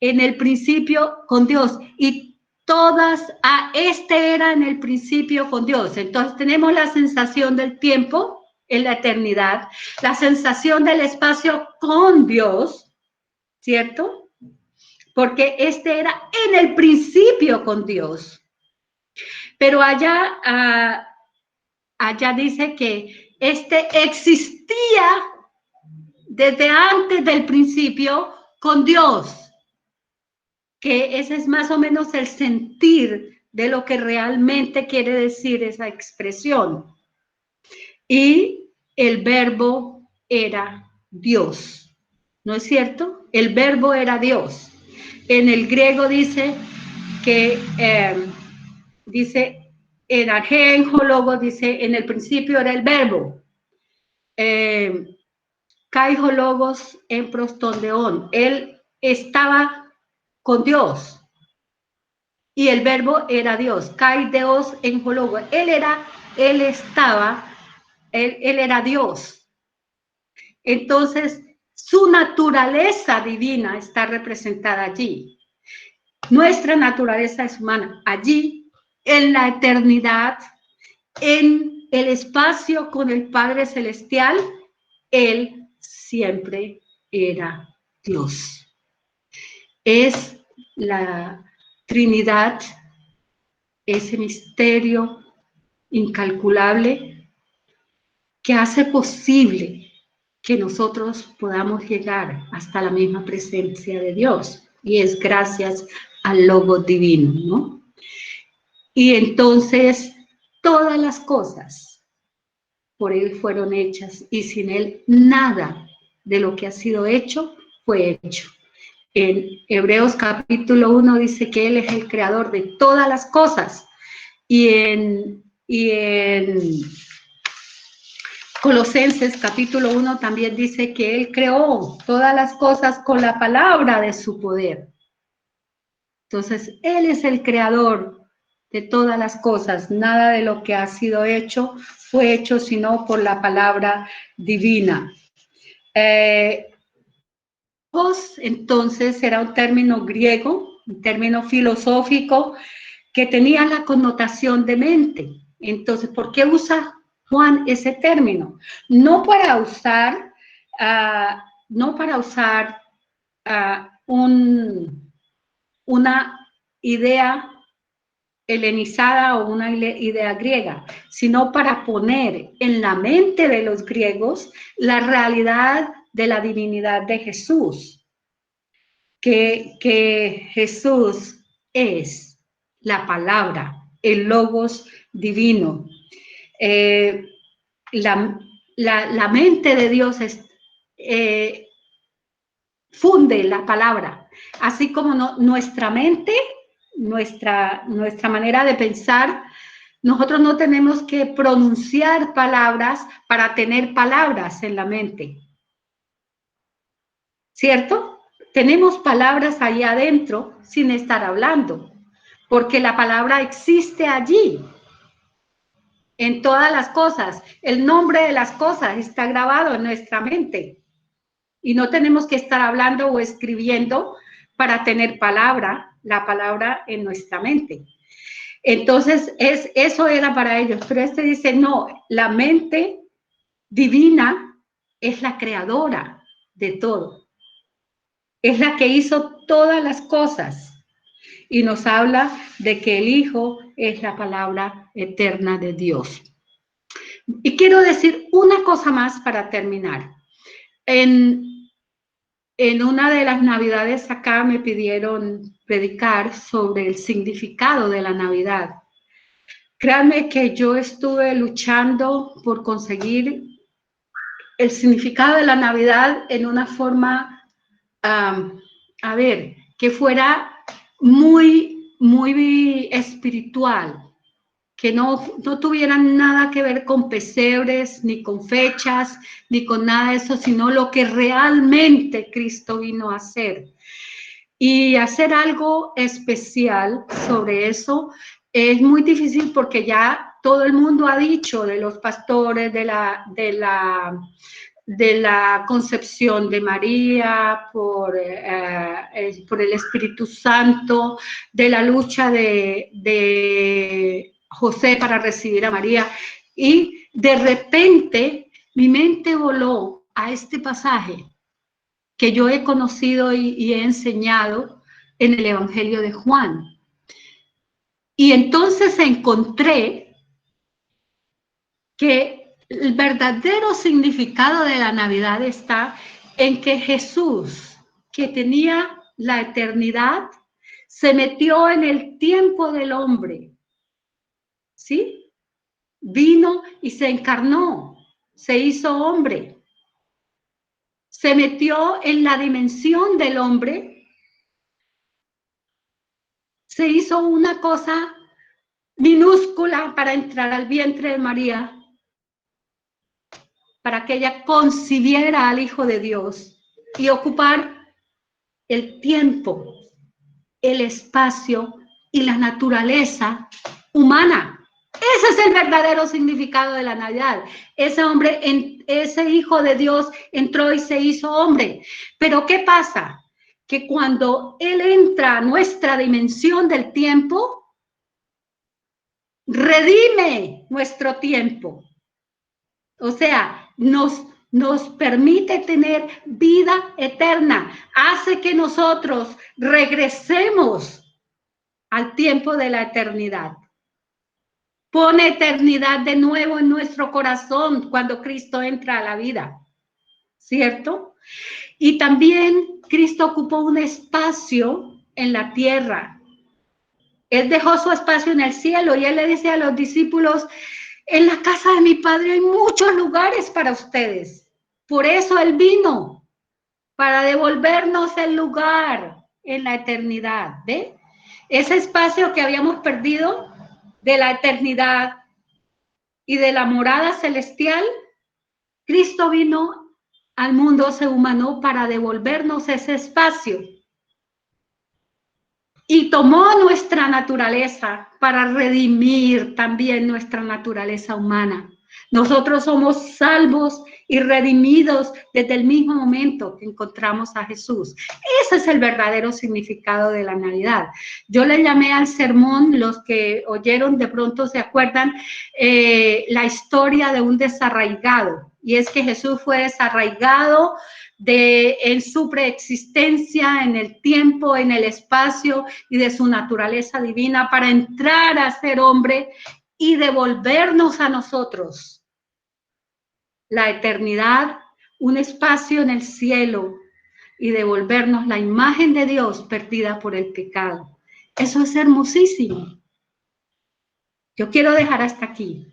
en el principio con Dios. Y todas, este era en el principio con Dios. Entonces tenemos la sensación del tiempo en la eternidad, la sensación del espacio con Dios, ¿cierto? Porque este era en el principio con Dios. Pero allá, allá dice que este existía desde antes del principio con Dios, que ese es más o menos el sentir de lo que realmente quiere decir esa expresión. Y el verbo era Dios, ¿no es cierto? El verbo era Dios. En el griego dice que, dice, en argénjologo dice, en el principio era el verbo. Kaijologos en prostondeón. Él estaba con Dios. Y el verbo era Dios. Kaideos en jologo. Él era Dios. Entonces, Su naturaleza divina está representada allí. Nuestra naturaleza es humana. Allí, en la eternidad, en el espacio con el Padre Celestial, Él siempre era Dios. Es la Trinidad, ese misterio incalculable que hace posible que nosotros podamos llegar hasta la misma presencia de Dios. Y es gracias al Logos divino, ¿no? Y entonces todas las cosas por Él fueron hechas y sin Él nada de lo que ha sido hecho fue hecho. En Hebreos capítulo 1 dice que Él es el creador de todas las cosas y en Colosenses capítulo 1 también dice que Él creó todas las cosas con la palabra de su poder. Entonces, Él es el creador de todas las cosas. Nada de lo que ha sido hecho fue hecho sino por la palabra divina. Entonces, era un término griego, un término filosófico que tenía la connotación de mente. Entonces, ¿por qué usa Juan ese término? No para usar, una idea helenizada o una idea griega, sino para poner en la mente de los griegos la realidad de la divinidad de Jesús, que Jesús es la palabra, el logos divino. La mente de Dios funde la palabra, así como nuestra mente, nuestra manera de pensar, nosotros no tenemos que pronunciar palabras para tener palabras en la mente, ¿cierto? Tenemos palabras ahí adentro sin estar hablando, porque la palabra existe allí, en todas las cosas. El nombre de las cosas está grabado en nuestra mente. Y no tenemos que estar hablando o escribiendo para tener la palabra en nuestra mente. Entonces, eso era para ellos. Pero este dice, no, la mente divina es la creadora de todo. Es la que hizo todas las cosas. Y nos habla de que el Hijo es la palabra eterna de Dios. Y quiero decir una cosa más para terminar. En una de las Navidades acá me pidieron predicar sobre el significado de la Navidad. Créanme que yo estuve luchando por conseguir el significado de la Navidad en una forma, que fuera muy, muy espiritual, que no tuvieran nada que ver con pesebres, ni con fechas, ni con nada de eso, sino lo que realmente Cristo vino a hacer. Y hacer algo especial sobre eso es muy difícil porque ya todo el mundo ha dicho de los pastores, de la concepción de María, por el Espíritu Santo, de la lucha de José para recibir a María. Y de repente mi mente voló a este pasaje que yo he conocido y he enseñado en el Evangelio de Juan. Y entonces encontré que el verdadero significado de la Navidad está en que Jesús, que tenía la eternidad, se metió en el tiempo del hombre, ¿sí? Vino y se encarnó, se hizo hombre, se metió en la dimensión del hombre, se hizo una cosa minúscula para entrar al vientre de María, para que ella concibiera al Hijo de Dios y ocupar el tiempo, el espacio y la naturaleza humana. Ese es el verdadero significado de la Navidad. Ese hombre, ese hijo de Dios entró y se hizo hombre. Pero ¿qué pasa? Que cuando Él entra a nuestra dimensión del tiempo, redime nuestro tiempo. O sea, nos permite tener vida eterna. Hace que nosotros regresemos al tiempo de la eternidad. Pone eternidad de nuevo en nuestro corazón cuando Cristo entra a la vida, ¿cierto? Y también Cristo ocupó un espacio en la tierra. Él dejó su espacio en el cielo y Él le dice a los discípulos, en la casa de mi Padre hay muchos lugares para ustedes. Por eso Él vino, para devolvernos el lugar en la eternidad, ¿ve? Ese espacio que habíamos perdido de la eternidad y de la morada celestial, Cristo vino al mundo, se humanó para devolvernos ese espacio y tomó nuestra naturaleza para redimir también nuestra naturaleza humana. Nosotros somos salvos y redimidos desde el mismo momento que encontramos a Jesús. Ese es el verdadero significado de la Navidad. Yo le llamé al sermón, los que oyeron de pronto se acuerdan, la historia de un desarraigado. Y es que Jesús fue desarraigado en su preexistencia, en el tiempo, en el espacio y de su naturaleza divina para entrar a ser hombre y devolvernos a nosotros la eternidad, un espacio en el cielo y devolvernos la imagen de Dios perdida por el pecado. Eso es hermosísimo. Yo quiero dejar hasta aquí.